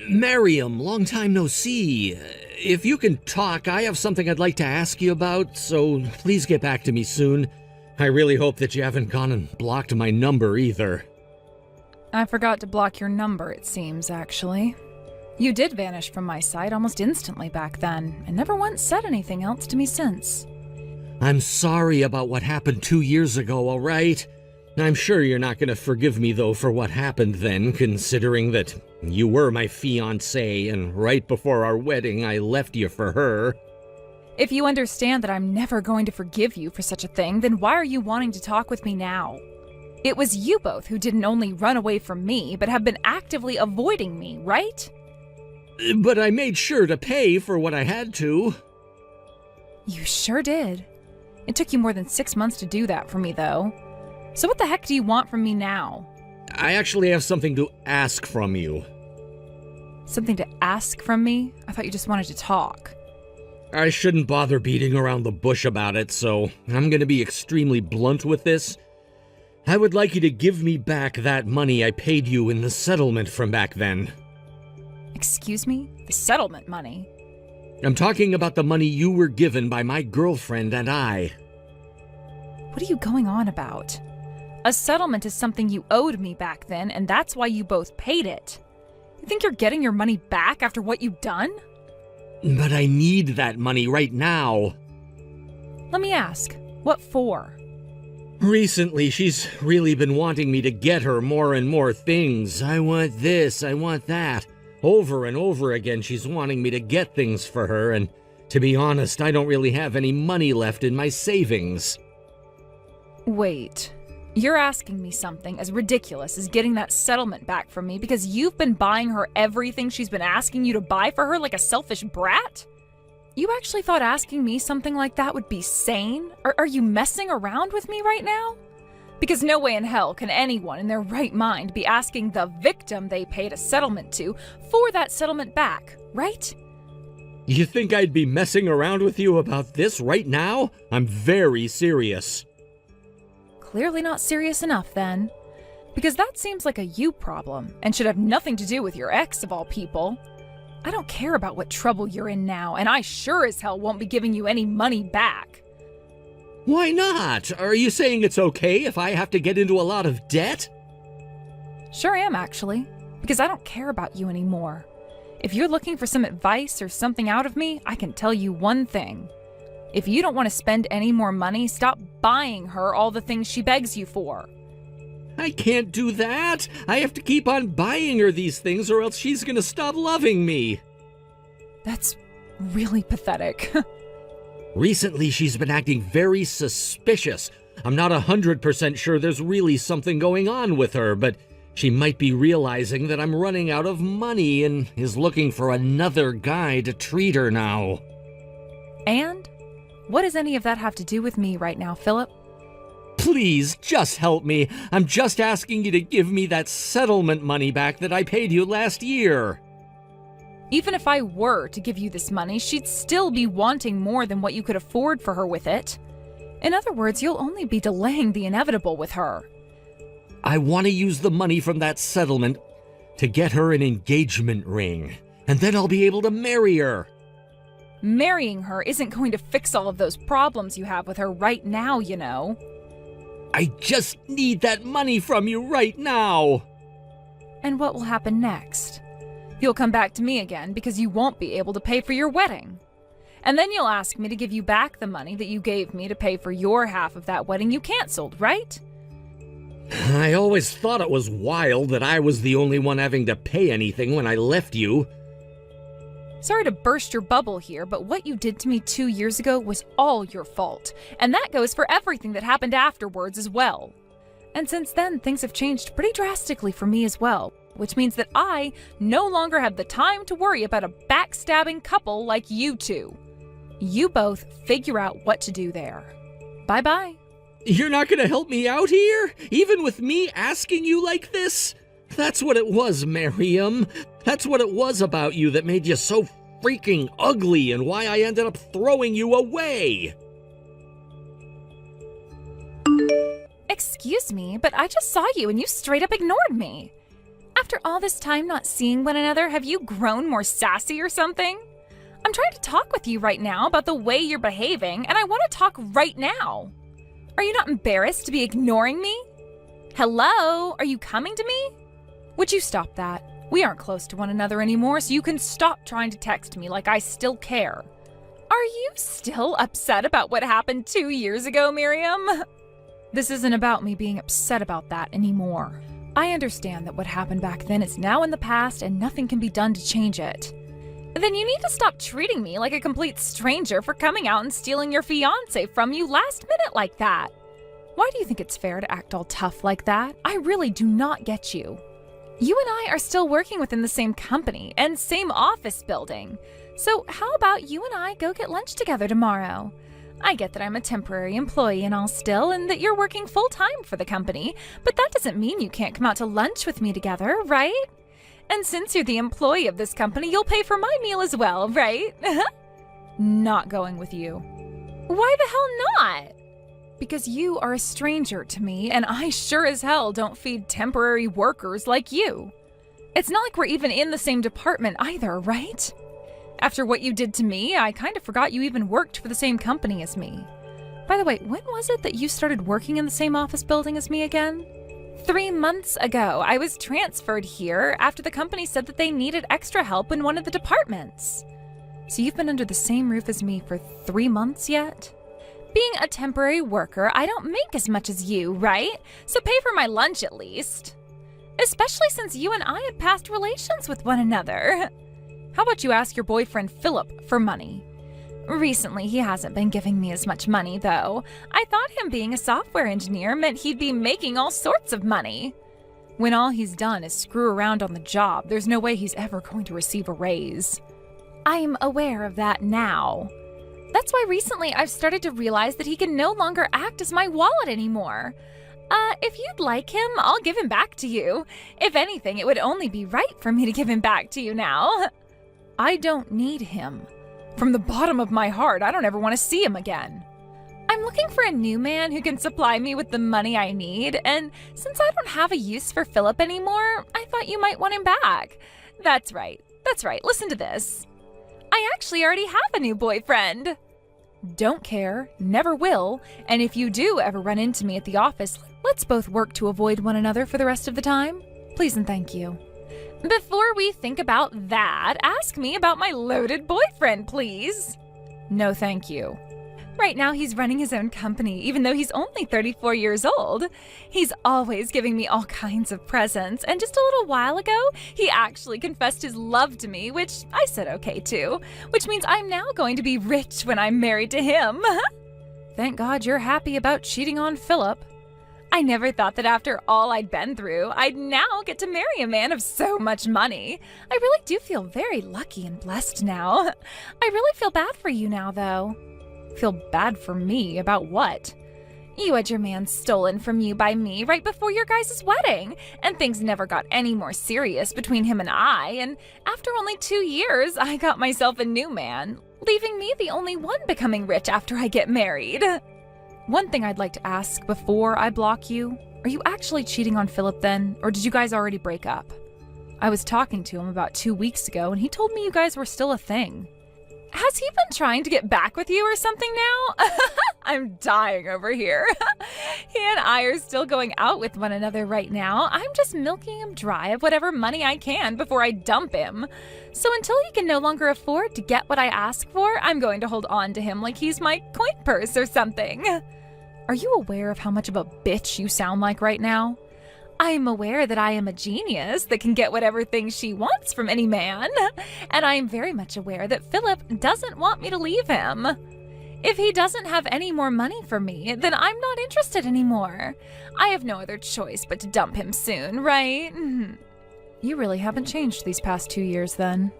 Miriam, long time no see. If you can talk, I have something I'd like to ask you about, so please get back to me soon. I really hope that you haven't gone and blocked my number either. I forgot to block your number, it seems, actually. You did vanish from my sight almost instantly back then, and never once said anything else to me since. I'm sorry about what happened 2 years ago, all right? I'm sure you're not going to forgive me, though, for what happened then, considering that you were my fiancée, and right before our wedding, I left you for her. If you understand that I'm never going to forgive you for such a thing, then why are you wanting to talk with me now? It was you both who didn't only run away from me, but have been actively avoiding me, right? But I made sure to pay for what I had to. You sure did. It took you more than 6 months to do that for me, though. So what the heck do you want from me now? I actually have something to ask from you. Something to ask from me? I thought you just wanted to talk. I shouldn't bother beating around the bush about it, so I'm going to be extremely blunt with this. I would like you to give me back that money I paid you in the settlement from back then. Excuse me? The settlement money? I'm talking about the money you were given by my girlfriend and I. What are you going on about? A settlement is something you owed me back then, and that's why you both paid it. You think you're getting your money back after what you've done? But I need that money right now. Let me ask, what for? Recently, she's really been wanting me to get her more and more things. I want this, I want that. Over and over again, she's wanting me to get things for her, and to be honest, I don't really have any money left in my savings. Wait, you're asking me something as ridiculous as getting that settlement back from me because you've been buying her everything she's been asking you to buy for her like a selfish brat? You actually thought asking me something like that would be sane? Or are you messing around with me right now? Because no way in hell can anyone in their right mind be asking the victim they paid a settlement to for that settlement back, right? You think I'd be messing around with you about this right now? I'm very serious. Clearly not serious enough, then. Because that seems like a you problem, and should have nothing to do with your ex, of all people. I don't care about what trouble you're in now, and I sure as hell won't be giving you any money back. Why not? Are you saying it's okay if I have to get into a lot of debt? Sure am, actually. Because I don't care about you anymore. If you're looking for some advice or something out of me, I can tell you one thing. If you don't want to spend any more money, stop buying her all the things she begs you for. I can't do that. I have to keep on buying her these things or else she's gonna stop loving me. That's really pathetic. Recently, she's been acting very suspicious. I'm not 100% sure there's really something going on with her, but she might be realizing that I'm running out of money and is looking for another guy to treat her now. And? What does any of that have to do with me right now, Philip? Please, just help me. I'm just asking you to give me that settlement money back that I paid you last year. Even if I were to give you this money, she'd still be wanting more than what you could afford for her with it. In other words, you'll only be delaying the inevitable with her. I want to use the money from that settlement to get her an engagement ring, and then I'll be able to marry her. Marrying her isn't going to fix all of those problems you have with her right now, you know. I just need that money from you right now. And what will happen next? You'll come back to me again because you won't be able to pay for your wedding. And then you'll ask me to give you back the money that you gave me to pay for your half of that wedding you canceled, right? I always thought it was wild that I was the only one having to pay anything when I left you. Sorry to burst your bubble here, but what you did to me 2 years ago was all your fault. And that goes for everything that happened afterwards as well. And since then, things have changed pretty drastically for me as well, which means that I no longer have the time to worry about a backstabbing couple like you two. You both figure out what to do there. Bye-bye. You're not gonna help me out here? Even with me asking you like this? That's what it was, Miriam. That's what it was about you that made you so freaking ugly and why I ended up throwing you away. Excuse me, but I just saw you and you straight up ignored me. After all this time not seeing one another, have you grown more sassy or something? I'm trying to talk with you right now about the way you're behaving, and I want to talk right now. Are you not embarrassed to be ignoring me? Hello? Are you coming to me? Would you stop that? We aren't close to one another anymore, so you can stop trying to text me like I still care. Are you still upset about what happened 2 years ago, Miriam? This isn't about me being upset about that anymore. I understand that what happened back then is now in the past and nothing can be done to change it. Then you need to stop treating me like a complete stranger for coming out and stealing your fiancé from you last minute like that. Why do you think it's fair to act all tough like that? I really do not get you. You and I are still working within the same company and same office building. So how about you and I go get lunch together tomorrow? I get that I'm a temporary employee and all still, and that you're working full-time for the company, but that doesn't mean you can't come out to lunch with me together, right? And since you're the employee of this company, you'll pay for my meal as well, right? Not going with you. Why the hell not? Because you are a stranger to me, and I sure as hell don't feed temporary workers like you. It's not like we're even in the same department either, right? After what you did to me, I kind of forgot you even worked for the same company as me. By the way, when was it that you started working in the same office building as me again? 3 months ago. I was transferred here after the company said that they needed extra help in one of the departments. So you've been under the same roof as me for 3 months yet? Being a temporary worker, I don't make as much as you, right? So pay for my lunch at least. Especially since you and I had past relations with one another. How about you ask your boyfriend Philip for money? Recently, he hasn't been giving me as much money, though. I thought him being a software engineer meant he'd be making all sorts of money. When all he's done is screw around on the job, there's no way he's ever going to receive a raise. I'm aware of that now. That's why recently I've started to realize that he can no longer act as my wallet anymore. If you'd like him, I'll give him back to you. If anything, it would only be right for me to give him back to you now. I don't need him. From the bottom of my heart, I don't ever want to see him again. I'm looking for a new man who can supply me with the money I need, and since I don't have a use for Philip anymore, I thought you might want him back. That's right. Listen to this. I actually already have a new boyfriend. Don't care, never will, and if you do ever run into me at the office, let's both work to avoid one another for the rest of the time. Please and thank you. Before we think about that, ask me about my loaded boyfriend, please. No, thank you. Right now, he's running his own company, even though he's only 34 years old. He's always giving me all kinds of presents, and just a little while ago, he actually confessed his love to me, which I said okay to, which means I'm now going to be rich when I'm married to him. Thank God you're happy about cheating on Philip. I never thought that after all I'd been through, I'd now get to marry a man of so much money. I really do feel very lucky and blessed now. I really feel bad for you now, though. Feel bad for me about what? You had your man stolen from you by me right before your guys' wedding, and things never got any more serious between him and I, and after only 2 years, I got myself a new man, leaving me the only one becoming rich after I get married. One thing I'd like to ask before I block you, are you actually cheating on Philip then, or did you guys already break up? I was talking to him about 2 weeks ago, and he told me you guys were still a thing. Has he been trying to get back with you or something now? I'm dying over here. He and I are still going out with one another right now. I'm just milking him dry of whatever money I can before I dump him. So until he can no longer afford to get what I ask for, I'm going to hold on to him like he's my coin purse or something. Are you aware of how much of a bitch you sound like right now? I'm aware that I am a genius that can get whatever thing she wants from any man, and I am very much aware that Philip doesn't want me to leave him. If he doesn't have any more money for me, then I'm not interested anymore. I have no other choice but to dump him soon, right? You really haven't changed these past 2 years then.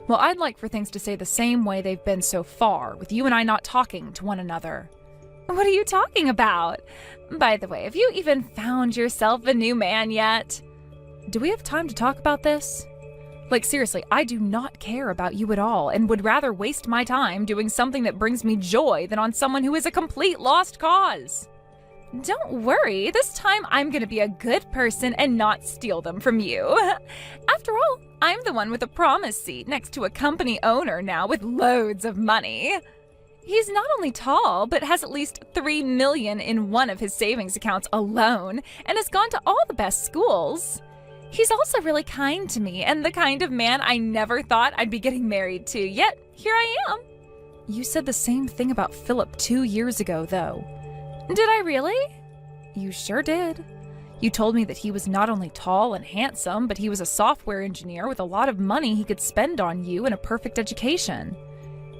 Well, I'd like for things to stay the same way they've been so far, with you and I not talking to one another. What are you talking about? By the way, have you even found yourself a new man yet? Do we have time to talk about this? Like, seriously, I do not care about you at all and would rather waste my time doing something that brings me joy than on someone who is a complete lost cause. Don't worry, this time I'm gonna be a good person and not steal them from you. After all, I'm the one with a promise seat next to a company owner now with loads of money. He's not only tall, but has at least $3 million in one of his savings accounts alone, and has gone to all the best schools. He's also really kind to me, and the kind of man I never thought I'd be getting married to, yet here I am. You said the same thing about Philip 2 years ago, though. Did I really? You sure did. You told me that he was not only tall and handsome, but he was a software engineer with a lot of money he could spend on you and a perfect education.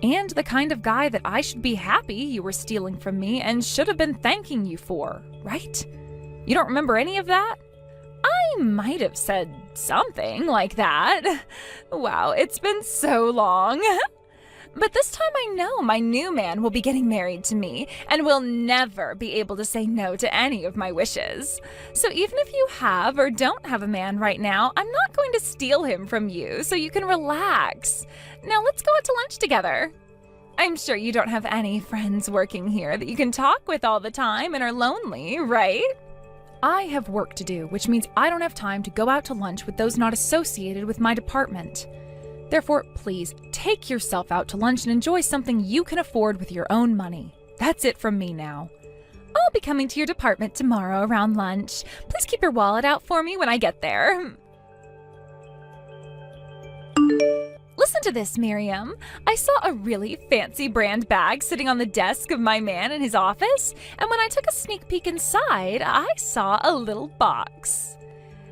And the kind of guy that I should be happy you were stealing from me and should have been thanking you for, right? You don't remember any of that? I might have said something like that. Wow, it's been so long. But this time I know my new man will be getting married to me and will never be able to say no to any of my wishes. So even if you have or don't have a man right now, I'm not going to steal him from you so you can relax. Now let's go out to lunch together. I'm sure you don't have any friends working here that you can talk with all the time and are lonely, right? I have work to do, which means I don't have time to go out to lunch with those not associated with my department. Therefore, please take yourself out to lunch and enjoy something you can afford with your own money. That's it from me now. I'll be coming to your department tomorrow around lunch. Please keep your wallet out for me when I get there. Listen to this, Miriam. I saw a really fancy brand bag sitting on the desk of my man in his office, and when I took a sneak peek inside, I saw a little box.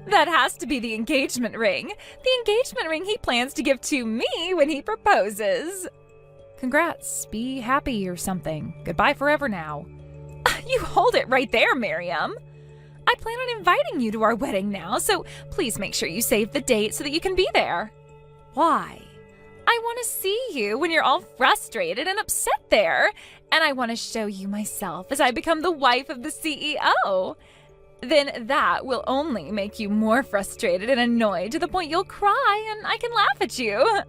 That has to be the engagement ring. The engagement ring he plans to give to me when he proposes. Congrats. Be happy or something. Goodbye forever now. You hold it right there, Miriam. I plan on inviting you to our wedding now, so please make sure you save the date so that you can be there. Why? I want to see you when you're all frustrated and upset there, and I want to show you myself as I become the wife of the CEO. Then that will only make you more frustrated and annoyed to the point you'll cry and I can laugh at you.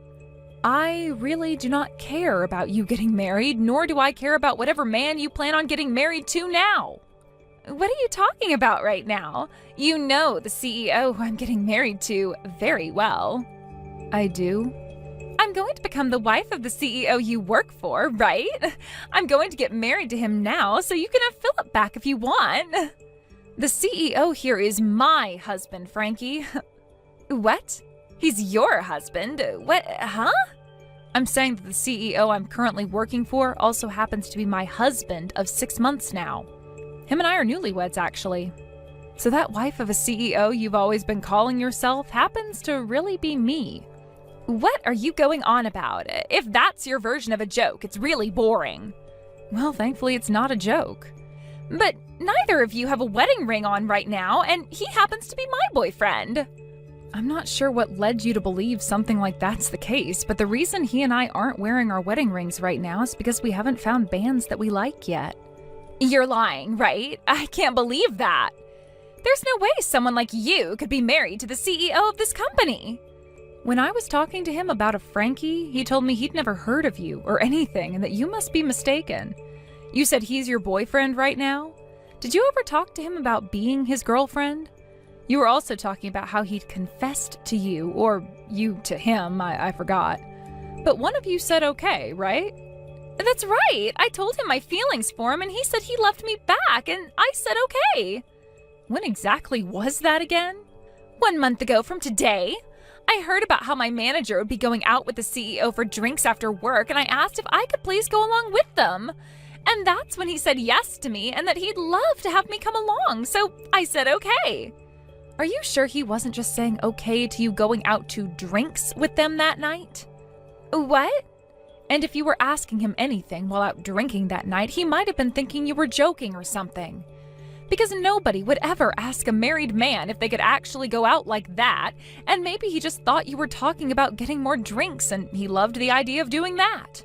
I really do not care about you getting married, nor do I care about whatever man you plan on getting married to now. What are you talking about right now? You know the CEO who I'm getting married to very well. I do? I'm going to become the wife of the CEO you work for, right? I'm going to get married to him now, so you can have Philip back if you want. The CEO here is my husband, Frankie. What? He's your husband? What? Huh? I'm saying that the CEO I'm currently working for also happens to be my husband of 6 months now. Him and I are newlyweds, actually. So that wife of a CEO you've always been calling yourself happens to really be me. What are you going on about? If that's your version of a joke, it's really boring. Well, thankfully it's not a joke. But neither of you have a wedding ring on right now, and he happens to be my boyfriend. I'm not sure what led you to believe something like that's the case, but the reason he and I aren't wearing our wedding rings right now is because we haven't found bands that we like yet. You're lying, right? I can't believe that. There's no way someone like you could be married to the CEO of this company. When I was talking to him about a Frankie, he told me he'd never heard of you or anything and that you must be mistaken. You said he's your boyfriend right now? Did you ever talk to him about being his girlfriend? You were also talking about how he'd confessed to you, or you to him, I forgot. But one of you said okay, right? That's right! I told him my feelings for him and he said he loved me back, and I said okay. When exactly was that again? 1 month ago from today. I heard about how my manager would be going out with the CEO for drinks after work, and I asked if I could please go along with them. And that's when he said yes to me and that he'd love to have me come along, so I said okay. Are you sure he wasn't just saying okay to you going out to drinks with them that night? What? And if you were asking him anything while out drinking that night, he might have been thinking you were joking or something. Because nobody would ever ask a married man if they could actually go out like that, and maybe he just thought you were talking about getting more drinks and he loved the idea of doing that.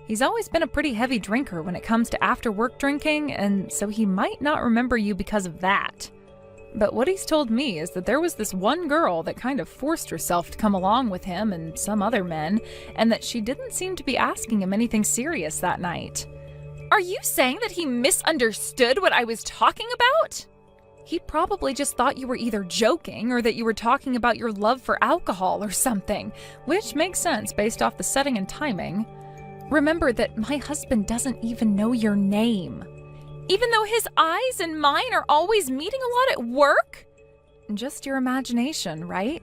He's always been a pretty heavy drinker when it comes to after-work drinking, and so he might not remember you because of that. But what he's told me is that there was this one girl that kind of forced herself to come along with him and some other men, and that she didn't seem to be asking him anything serious that night. Are you saying that he misunderstood what I was talking about? He probably just thought you were either joking or that you were talking about your love for alcohol or something, which makes sense based off the setting and timing. Remember that my husband doesn't even know your name. Even though his eyes and mine are always meeting a lot at work? Just your imagination, right?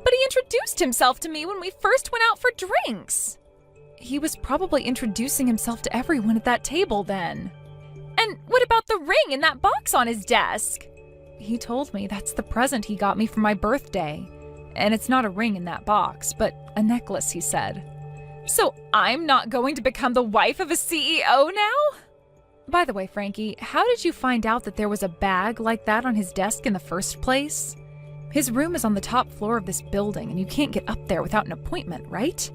But he introduced himself to me when we first went out for drinks. He was probably introducing himself to everyone at that table then. And what about the ring in that box on his desk? He told me that's the present he got me for my birthday. And it's not a ring in that box, but a necklace, he said. So I'm not going to become the wife of a CEO now? By the way, Frankie, how did you find out that there was a bag like that on his desk in the first place? His room is on the top floor of this building, and you can't get up there without an appointment, right?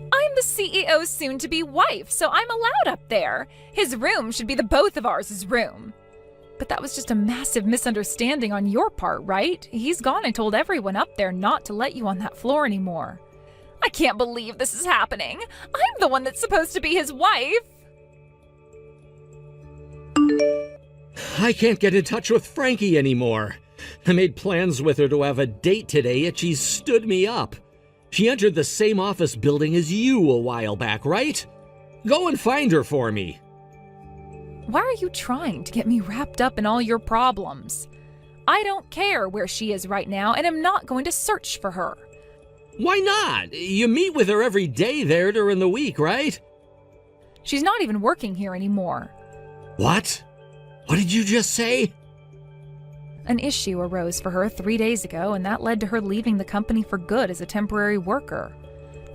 I'm the CEO's soon-to-be wife, so I'm allowed up there. His room should be the both of ours' room. But that was just a massive misunderstanding on your part, right? He's gone and told everyone up there not to let you on that floor anymore. I can't believe this is happening. I'm the one that's supposed to be his wife. I can't get in touch with Frankie anymore. I made plans with her to have a date today, yet she's stood me up. She entered the same office building as you a while back, right? Go and find her for me. Why are you trying to get me wrapped up in all your problems? I don't care where she is right now, and I'm not going to search for her. Why not? You meet with her every day there during the week, right? She's not even working here anymore. What? What did you just say? An issue arose for her 3 days ago, and that led to her leaving the company for good as a temporary worker.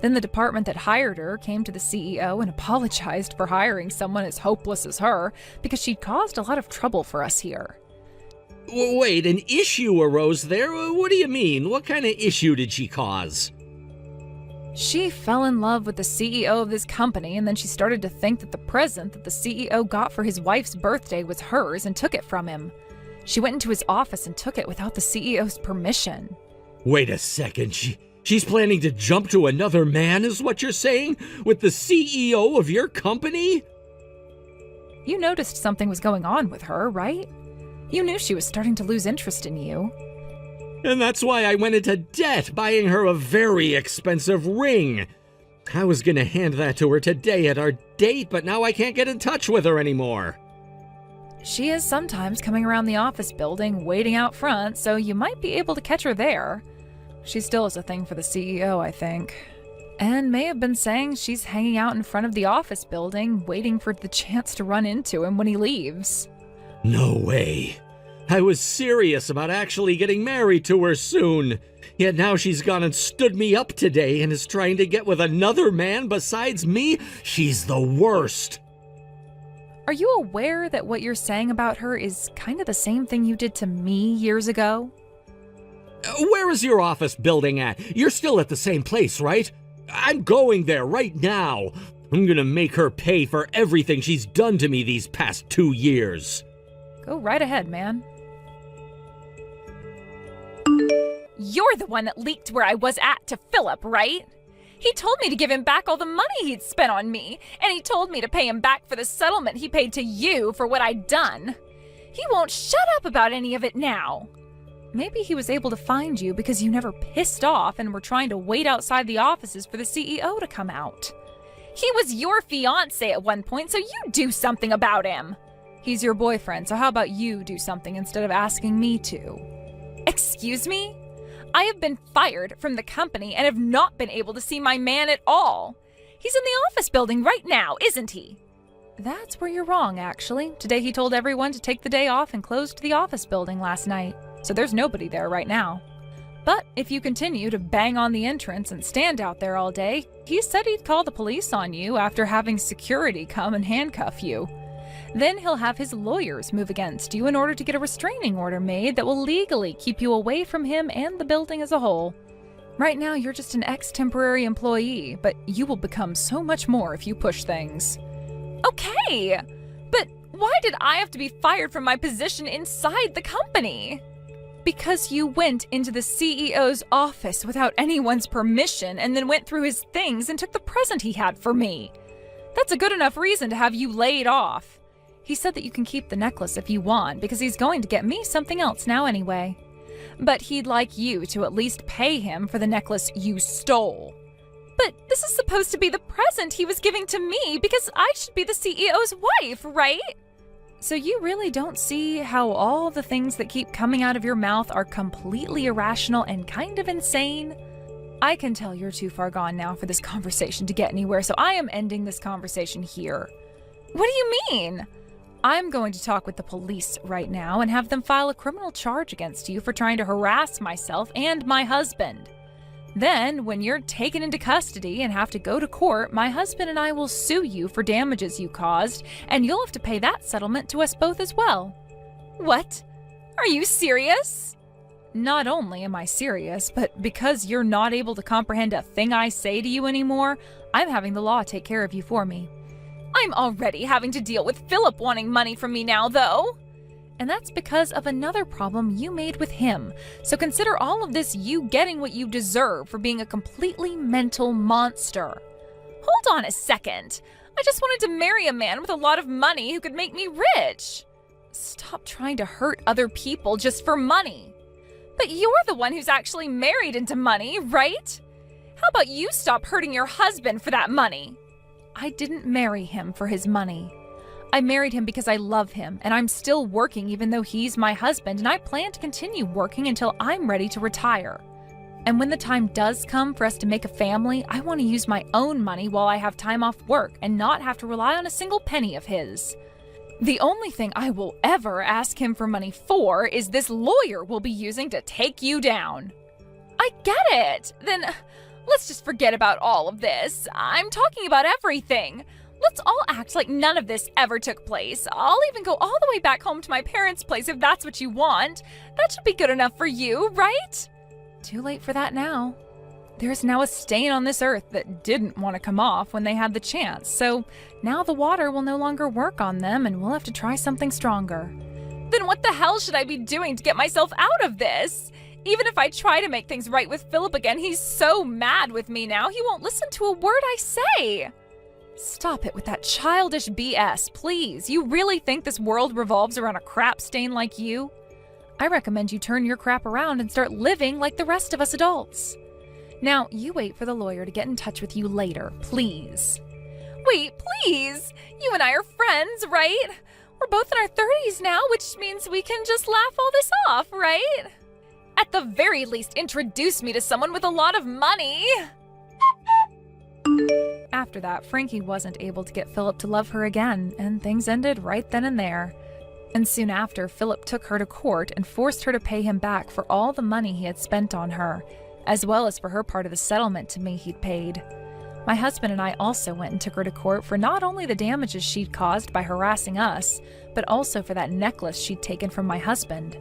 Then the department that hired her came to the CEO and apologized for hiring someone as hopeless as her because she'd caused a lot of trouble for us here. Wait, an issue arose there? What do you mean? What kind of issue did she cause? She fell in love with the CEO of this company, and then she started to think that the present that the CEO got for his wife's birthday was hers and took it from him. She went into his office and took it without the CEO's permission. Wait a second, she's planning to jump to another man, is what you're saying? With the CEO of your company? You noticed something was going on with her, right? You knew she was starting to lose interest in you. And that's why I went into debt, buying her a very expensive ring. I was gonna hand that to her today at our date, but now I can't get in touch with her anymore. She is sometimes coming around the office building, waiting out front, so you might be able to catch her there. She still has a thing for the CEO, I think. And may have been saying she's hanging out in front of the office building, waiting for the chance to run into him when he leaves. No way. I was serious about actually getting married to her soon. Yet now she's gone and stood me up today and is trying to get with another man besides me? She's the worst. Are you aware that what you're saying about her is kind of the same thing you did to me years ago? Where is your office building at? You're still at the same place, right? I'm going there right now. I'm gonna make her pay for everything she's done to me these past 2 years. Go right ahead, man. You're the one that leaked where I was at to Philip, right? He told me to give him back all the money he'd spent on me, and he told me to pay him back for the settlement he paid to you for what I'd done. He won't shut up about any of it now. Maybe he was able to find you because you never pissed off and were trying to wait outside the offices for the CEO to come out. He was your fiancé at one point, so you do something about him. He's your boyfriend, so how about you do something instead of asking me to? Excuse me? I have been fired from the company and have not been able to see my man at all. He's in the office building right now, isn't he? That's where you're wrong, actually. Today he told everyone to take the day off and closed the office building last night, so there's nobody there right now. But if you continue to bang on the entrance and stand out there all day, he said he'd call the police on you after having security come and handcuff you. Then he'll have his lawyers move against you in order to get a restraining order made that will legally keep you away from him and the building as a whole. Right now, you're just an ex-temporary employee, but you will become so much more if you push things. Okay, but why did I have to be fired from my position inside the company? Because you went into the CEO's office without anyone's permission and then went through his things and took the present he had for me. That's a good enough reason to have you laid off. He said that you can keep the necklace if you want, because he's going to get me something else now anyway. But he'd like you to at least pay him for the necklace you stole. But this is supposed to be the present he was giving to me because I should be the CEO's wife, right? So you really don't see how all the things that keep coming out of your mouth are completely irrational and kind of insane? I can tell you're too far gone now for this conversation to get anywhere, so I am ending this conversation here. What do you mean? I'm going to talk with the police right now and have them file a criminal charge against you for trying to harass myself and my husband. Then, when you're taken into custody and have to go to court, my husband and I will sue you for damages you caused, and you'll have to pay that settlement to us both as well. What? Are you serious? Not only am I serious, but because you're not able to comprehend a thing I say to you anymore, I'm having the law take care of you for me. I'm already having to deal with Philip wanting money from me now, though. And that's because of another problem you made with him. So consider all of this you getting what you deserve for being a completely mental monster. Hold on a second. I just wanted to marry a man with a lot of money who could make me rich. Stop trying to hurt other people just for money. But you're the one who's actually married into money, right? How about you stop hurting your husband for that money? I didn't marry him for his money. I married him because I love him, and I'm still working even though he's my husband, and I plan to continue working until I'm ready to retire. And when the time does come for us to make a family, I want to use my own money while I have time off work and not have to rely on a single penny of his. The only thing I will ever ask him for money for is this lawyer we'll be using to take you down. I get it. Then let's just forget about all of this. I'm talking about everything. Let's all act like none of this ever took place. I'll even go all the way back home to my parents' place if that's what you want. That should be good enough for you, right? Too late for that now. There's now a stain on this earth that didn't want to come off when they had the chance, so now the water will no longer work on them and we'll have to try something stronger. Then what the hell should I be doing to get myself out of this? Even if I try to make things right with Philip again, he's so mad with me now, he won't listen to a word I say. Stop it with that childish BS, please. You really think this world revolves around a crap stain like you? I recommend you turn your crap around and start living like the rest of us adults. Now, you wait for the lawyer to get in touch with you later, please. Wait, please! You and I are friends, right? We're both in our 30s now, which means we can just laugh all this off, right? At the very least, introduce me to someone with a lot of money. After that, Frankie wasn't able to get Philip to love her again, and things ended right then and there. And soon after, Philip took her to court and forced her to pay him back for all the money he had spent on her, as well as for her part of the settlement to me he'd paid. My husband and I also went and took her to court for not only the damages she'd caused by harassing us, but also for that necklace she'd taken from my husband.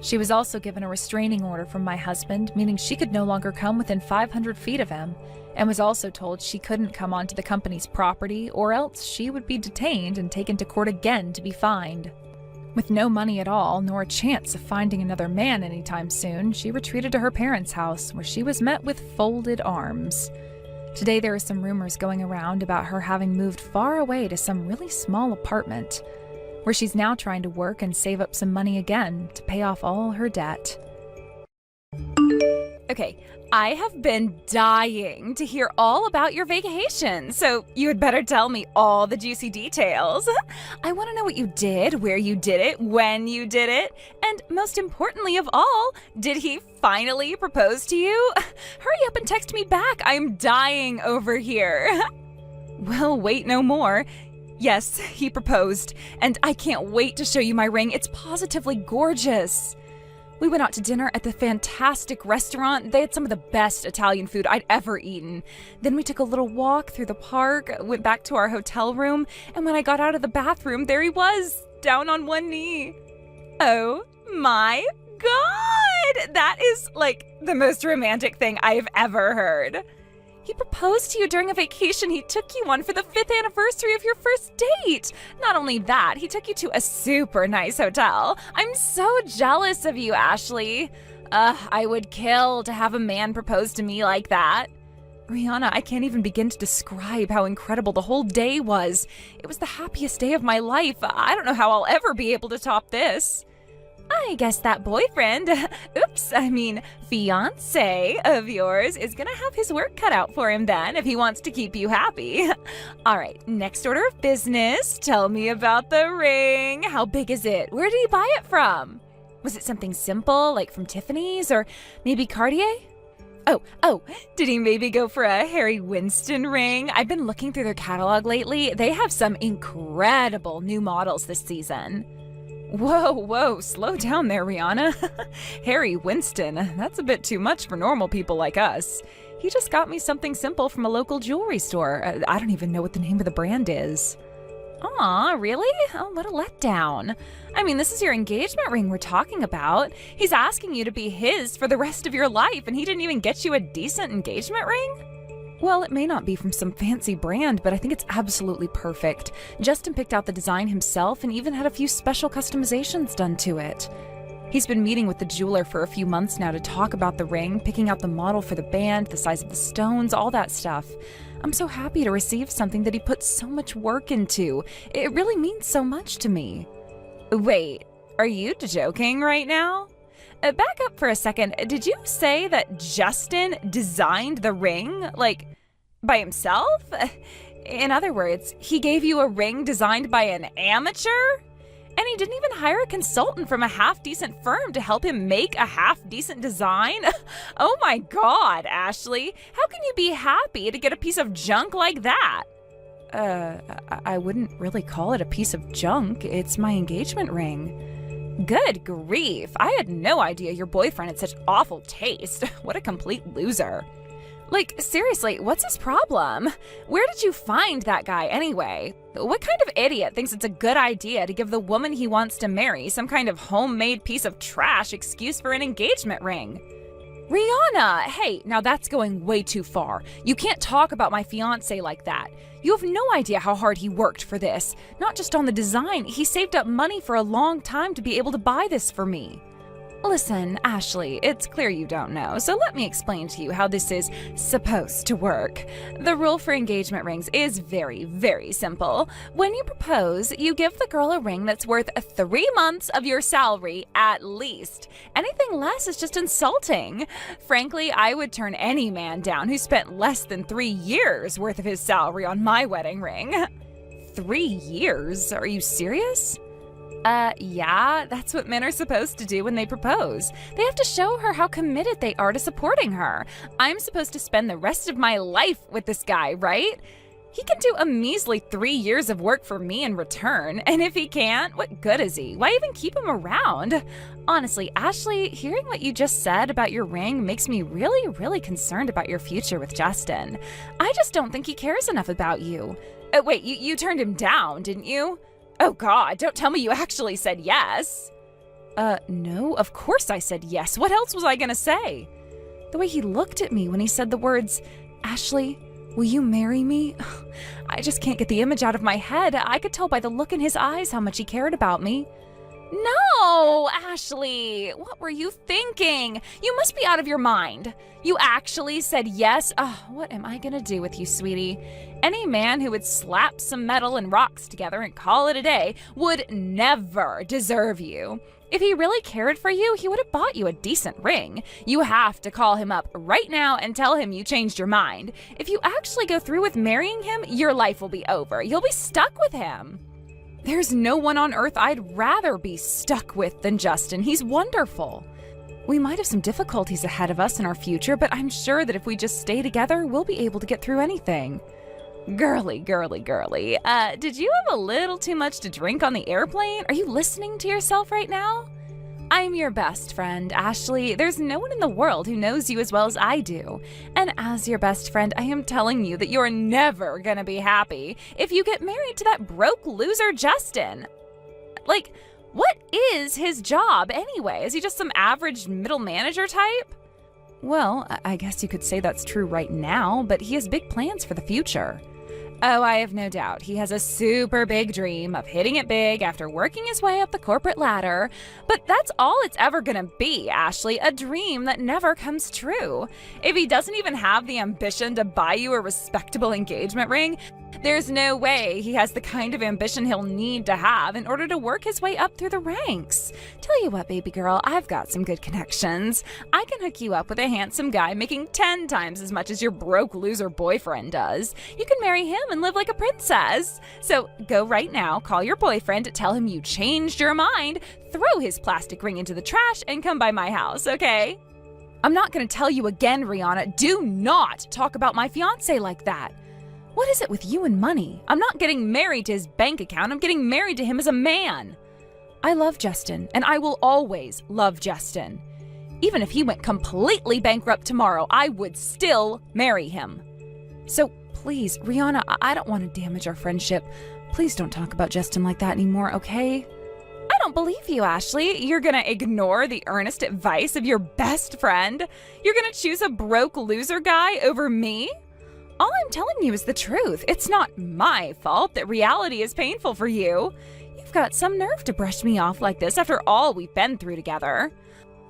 She was also given a restraining order from my husband, meaning she could no longer come within 500 feet of him, and was also told she couldn't come onto the company's property or else she would be detained and taken to court again to be fined. With no money at all, nor a chance of finding another man anytime soon, she retreated to her parents' house, where she was met with folded arms. Today there are some rumors going around about her having moved far away to some really small apartment, where she's now trying to work and save up some money again to pay off all her debt. Okay, I have been dying to hear all about your vacation, so you had better tell me all the juicy details. I want to know what you did, where you did it, when you did it, and most importantly of all, did he finally propose to you? Hurry up and text me back. I'm dying over here. Well, wait no more. Yes, he proposed, and I can't wait to show you my ring. It's positively gorgeous. We went out to dinner at the fantastic restaurant. They had some of the best Italian food I'd ever eaten. Then we took a little walk through the park, went back to our hotel room, and when I got out of the bathroom, there he was, down on one knee. Oh my God! That is like the most romantic thing I've ever heard. He proposed to you during a vacation he took you on for the 5th anniversary of your first date. Not only that, he took you to a super nice hotel. I'm so jealous of you, Ashley. I would kill to have a man propose to me like that. Rihanna, I can't even begin to describe how incredible the whole day was. It was the happiest day of my life. I don't know how I'll ever be able to top this. I guess that boyfriend, fiancé of yours is gonna have his work cut out for him then if he wants to keep you happy. All right, next order of business. Tell me about the ring. How big is it? Where did he buy it from? Was it something simple, like from Tiffany's or maybe Cartier? Oh, did he maybe go for a Harry Winston ring? I've been looking through their catalog lately. They have some incredible new models this season. Whoa, slow down there, Rihanna. Harry Winston, that's a bit too much for normal people like us. He just got me something simple from a local jewelry store. I don't even know what the name of the brand is. Aw, really? Oh, what a letdown. I mean, this is your engagement ring we're talking about. He's asking you to be his for the rest of your life, and he didn't even get you a decent engagement ring? Well, it may not be from some fancy brand, but I think it's absolutely perfect. Justin picked out the design himself and even had a few special customizations done to it. He's been meeting with the jeweler for a few months now to talk about the ring, picking out the model for the band, the size of the stones, all that stuff. I'm so happy to receive something that he put so much work into. It really means so much to me. Wait, are you joking right now? Back up for a second. Did you say that Justin designed the ring, like, by himself? In other words, he gave you a ring designed by an amateur? And he didn't even hire a consultant from a half-decent firm to help him make a half-decent design? Oh my God, Ashley. How can you be happy to get a piece of junk like that? I wouldn't really call it a piece of junk. It's my engagement ring. Good grief. I had no idea your boyfriend had such awful taste. What a complete loser. Like, seriously, what's his problem? Where did you find that guy anyway? What kind of idiot thinks it's a good idea to give the woman he wants to marry some kind of homemade piece of trash excuse for an engagement ring? Rihanna, hey, now that's going way too far. You can't talk about my fiancé like that. You have no idea how hard he worked for this. Not just on the design, he saved up money for a long time to be able to buy this for me. Listen, Ashley, it's clear you don't know, so let me explain to you how this is supposed to work. The rule for engagement rings is very, very simple. When you propose, you give the girl a ring that's worth 3 months of your salary at least. Anything less is just insulting. Frankly, I would turn any man down who spent less than 3 years worth of his salary on my wedding ring. 3 years? Are you serious? Yeah, that's what men are supposed to do when they propose. They have to show her how committed they are to supporting her. I'm supposed to spend the rest of my life with this guy, right? He can do a measly 3 years of work for me in return, and if he can't, what good is he? Why even keep him around? Honestly, Ashley, hearing what you just said about your ring makes me really, really concerned about your future with Justin. I just don't think he cares enough about you. Wait, you turned him down, didn't you? Oh God, don't tell me you actually said yes. No, of course I said yes. What else was I gonna say? The way he looked at me when he said the words, Ashley, will you marry me? I just can't get the image out of my head. I could tell by the look in his eyes how much he cared about me. No, Ashley, what were you thinking? You must be out of your mind. You actually said yes? What am I gonna do with you, sweetie? Any man who would slap some metal and rocks together and call it a day would never deserve you. If he really cared for you, he would have bought you a decent ring. You have to call him up right now and tell him you changed your mind. If you actually go through with marrying him, your life will be over. You'll be stuck with him. There's no one on earth I'd rather be stuck with than Justin. He's wonderful. We might have some difficulties ahead of us in our future, but I'm sure that if we just stay together, we'll be able to get through anything. Girly. Did you have a little too much to drink on the airplane? Are you listening to yourself right now? I'm your best friend, Ashley. There's no one in the world who knows you as well as I do. And as your best friend, I am telling you that you're never gonna be happy if you get married to that broke loser Justin. Like, what is his job anyway? Is he just some average middle manager type? Well, I guess you could say that's true right now, but he has big plans for the future. Oh, I have no doubt. He has a super big dream of hitting it big after working his way up the corporate ladder. But that's all it's ever gonna be, Ashley, a dream that never comes true. If he doesn't even have the ambition to buy you a respectable engagement ring, there's no way he has the kind of ambition he'll need to have in order to work his way up through the ranks. Tell you what, baby girl, I've got some good connections. I can hook you up with a handsome guy making 10 times as much as your broke loser boyfriend does. You can marry him and live like a princess. So go right now, call your boyfriend, tell him you changed your mind, throw his plastic ring into the trash, and come by my house, okay? I'm not gonna tell you again, Rihanna, do not talk about my fiancé like that. What is it with you and money? I'm not getting married to his bank account. I'm getting married to him as a man. I love Justin, and I will always love Justin. Even if he went completely bankrupt tomorrow, I would still marry him. So please, Rihanna, I don't want to damage our friendship. Please don't talk about Justin like that anymore, okay? I don't believe you, Ashley. You're gonna ignore the earnest advice of your best friend? You're gonna choose a broke loser guy over me? All I'm telling you is the truth. It's not my fault that reality is painful for you. You've got some nerve to brush me off like this after all we've been through together.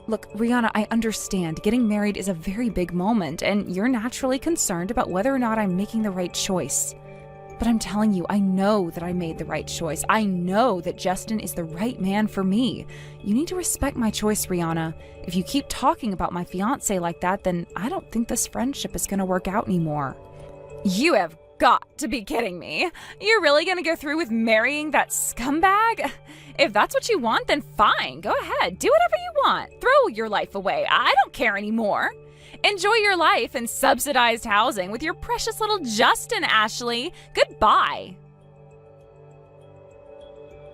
Look, Rihanna, I understand getting married is a very big moment, and you're naturally concerned about whether or not I'm making the right choice. But I'm telling you, I know that I made the right choice. I know that Justin is the right man for me. You need to respect my choice, Rihanna. If you keep talking about my fiancé like that, then I don't think this friendship is going to work out anymore. You have got to be kidding me. You're really gonna go through with marrying that scumbag? If that's what you want, then fine. Go ahead. Do whatever you want. Throw your life away. I don't care anymore. Enjoy your life in subsidized housing with your precious little Justin, Ashley. Goodbye.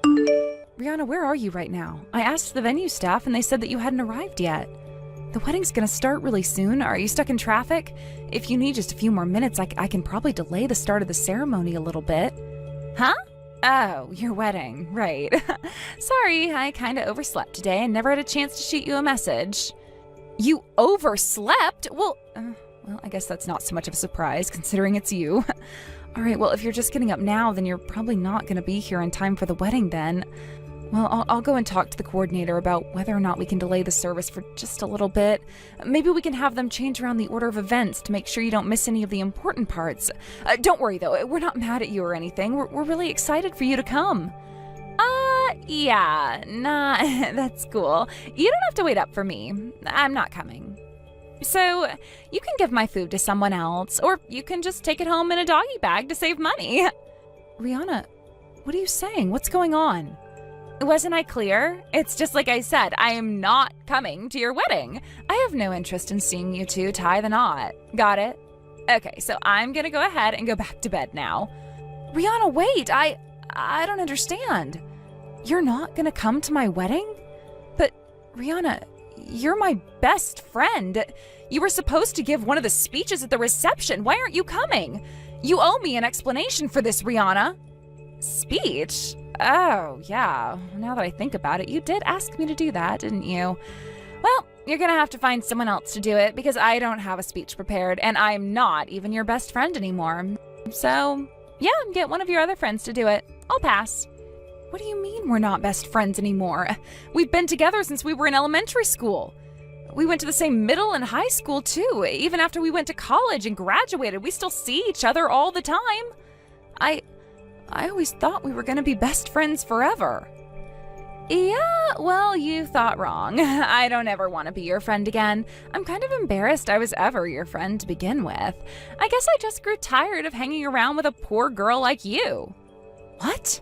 Rihanna, where are you right now? I asked the venue staff and they said that you hadn't arrived yet. The wedding's gonna start really soon. Are you stuck in traffic? If you need just a few more minutes, I can probably delay the start of the ceremony a little bit. Huh? Oh, your wedding, right. Sorry, I kinda overslept today and never had a chance to shoot you a message. You overslept? Well, I guess that's not so much of a surprise considering it's you. All right, well, if you're just getting up now, then you're probably not gonna be here in time for the wedding then. Well, I'll go and talk to the coordinator about whether or not we can delay the service for just a little bit. Maybe we can have them change around the order of events to make sure you don't miss any of the important parts. Don't worry, though. We're not mad at you or anything. We're really excited for you to come. Yeah. Nah, that's cool. You don't have to wait up for me. I'm not coming. So, you can give my food to someone else, or you can just take it home in a doggy bag to save money. Rihanna, what are you saying? What's going on? Wasn't I clear? It's just like I said, I am not coming to your wedding. I have no interest in seeing you two tie the knot. Got it? Okay, so I'm gonna go ahead and go back to bed now. Rihanna, wait, I don't understand. You're not gonna come to my wedding? But Rihanna, you're my best friend. You were supposed to give one of the speeches at the reception. Why aren't you coming? You owe me an explanation for this, Rihanna. Speech? Oh, yeah. Now that I think about it, you did ask me to do that, didn't you? Well, you're gonna have to find someone else to do it because I don't have a speech prepared and I'm not even your best friend anymore. So, yeah, get one of your other friends to do it. I'll pass. What do you mean we're not best friends anymore? We've been together since we were in elementary school. We went to the same middle and high school, too. Even after we went to college and graduated, we still see each other all the time. I always thought we were going to be best friends forever. Yeah, well, you thought wrong. I don't ever want to be your friend again. I'm kind of embarrassed I was ever your friend to begin with. I guess I just grew tired of hanging around with a poor girl like you. What?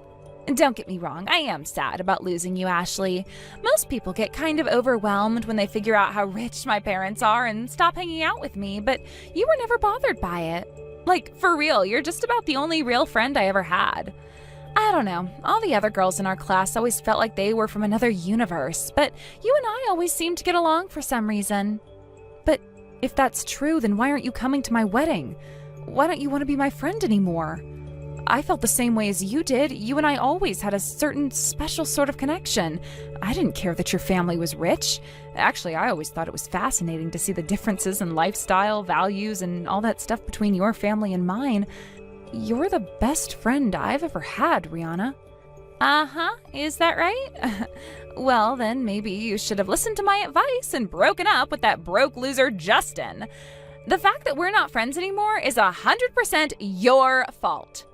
Don't get me wrong, I am sad about losing you, Ashley. Most people get kind of overwhelmed when they figure out how rich my parents are and stop hanging out with me, but you were never bothered by it. Like, for real, you're just about the only real friend I ever had. I don't know, all the other girls in our class always felt like they were from another universe, but you and I always seemed to get along for some reason. But if that's true, then why aren't you coming to my wedding? Why don't you want to be my friend anymore? I felt the same way as you did. You and I always had a certain special sort of connection. I didn't care that your family was rich. Actually, I always thought it was fascinating to see the differences in lifestyle, values, and all that stuff between your family and mine. You're the best friend I've ever had, Rihanna. Uh-huh, is that right? Well, then maybe you should have listened to my advice and broken up with that broke loser Justin. The fact that we're not friends anymore is 100% your fault.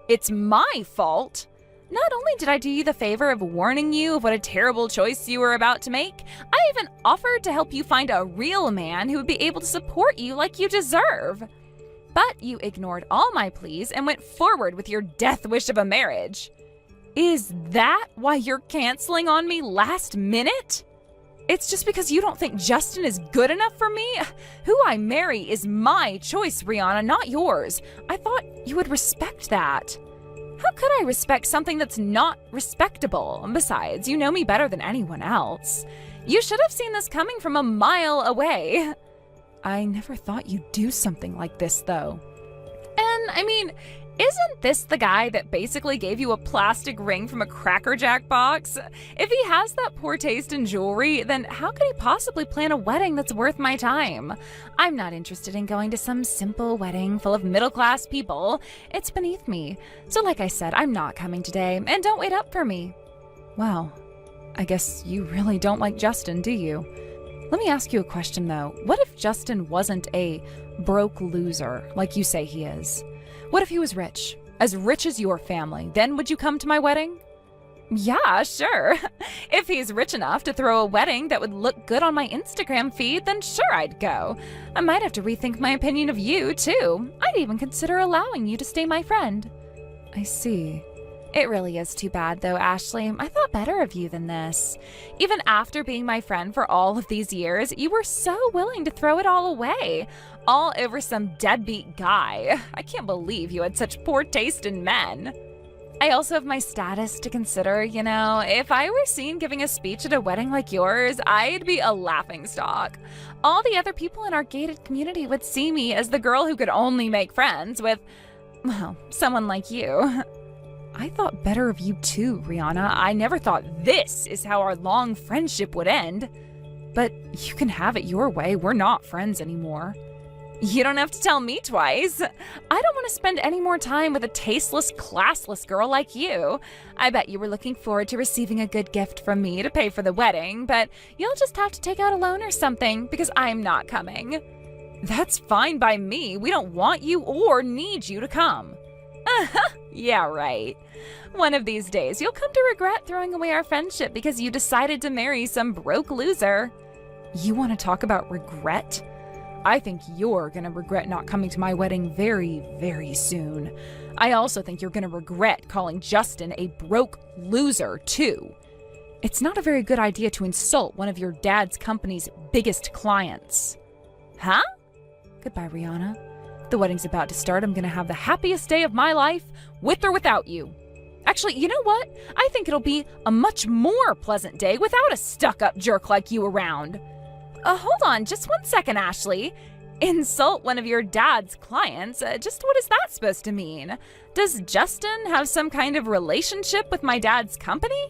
It's my fault. Not only did I do you the favor of warning you of what a terrible choice you were about to make, I even offered to help you find a real man who would be able to support you like you deserve. But you ignored all my pleas and went forward with your death wish of a marriage. Is that why you're canceling on me last minute? It's just because you don't think Justin is good enough for me? Who I marry is my choice, Rihanna, not yours. I thought you would respect that. How could I respect something that's not respectable? Besides, you know me better than anyone else. You should have seen this coming from a mile away. I never thought you'd do something like this, though. And, I mean, isn't this the guy that basically gave you a plastic ring from a Cracker Jack box? If he has that poor taste in jewelry, then how could he possibly plan a wedding that's worth my time? I'm not interested in going to some simple wedding full of middle-class people. It's beneath me. So like I said, I'm not coming today, and don't wait up for me. Wow, I guess you really don't like Justin, do you? Let me ask you a question, though. What if Justin wasn't a broke loser, like you say he is? What if he was rich as your family? Then would you come to my wedding? Yeah, sure. If he's rich enough to throw a wedding that would look good on my Instagram feed, then sure I'd go. I might have to rethink my opinion of you, too. I'd even consider allowing you to stay my friend. I see. It really is too bad, though, Ashley. I thought better of you than this. Even after being my friend for all of these years, you were so willing to throw it all away. All over some deadbeat guy. I can't believe you had such poor taste in men. I also have my status to consider, you know. If I were seen giving a speech at a wedding like yours, I'd be a laughingstock. All the other people in our gated community would see me as the girl who could only make friends with, well, someone like you. I thought better of you too, Rihanna. I never thought this is how our long friendship would end. But you can have it your way. We're not friends anymore. You don't have to tell me twice. I don't want to spend any more time with a tasteless, classless girl like you. I bet you were looking forward to receiving a good gift from me to pay for the wedding, but you'll just have to take out a loan or something because I'm not coming. That's fine by me. We don't want you or need you to come. Yeah, right. One of these days, you'll come to regret throwing away our friendship because you decided to marry some broke loser. You want to talk about regret? I think you're going to regret not coming to my wedding very, very soon. I also think you're going to regret calling Justin a broke loser, too. It's not a very good idea to insult one of your dad's company's biggest clients. Huh? Goodbye, Rihanna. The wedding's about to start. I'm going to have the happiest day of my life, with or without you. Actually, you know what? I think it'll be a much more pleasant day without a stuck-up jerk like you around. Hold on, just one second, Ashley. Insult one of your dad's clients? Just what is that supposed to mean? Does Justin have some kind of relationship with my dad's company?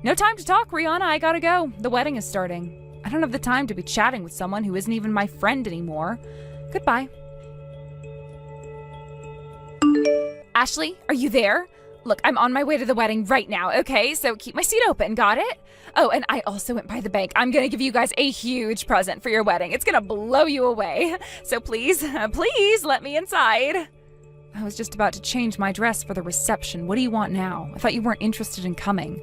No time to talk, Rihanna. I gotta go. The wedding is starting. I don't have the time to be chatting with someone who isn't even my friend anymore. Goodbye. Ashley, are you there? Look, I'm on my way to the wedding right now, okay? So keep my seat open, got it? Oh, and I also went by the bank. I'm gonna give you guys a huge present for your wedding. It's gonna blow you away. So please let me inside. I was just about to change my dress for the reception. What do you want now? I thought you weren't interested in coming.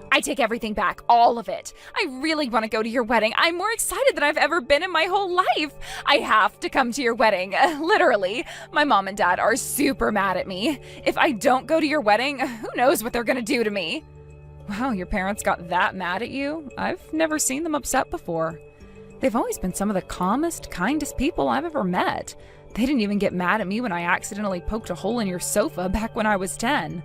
I take everything back, all of it. I really want to go to your wedding. I'm more excited than I've ever been in my whole life. I have to come to your wedding, literally. My mom and dad are super mad at me. If I don't go to your wedding, who knows what they're gonna do to me? Wow, your parents got that mad at you? I've never seen them upset before. They've always been some of the calmest, kindest people I've ever met. They didn't even get mad at me when I accidentally poked a hole in your sofa back when I was 10.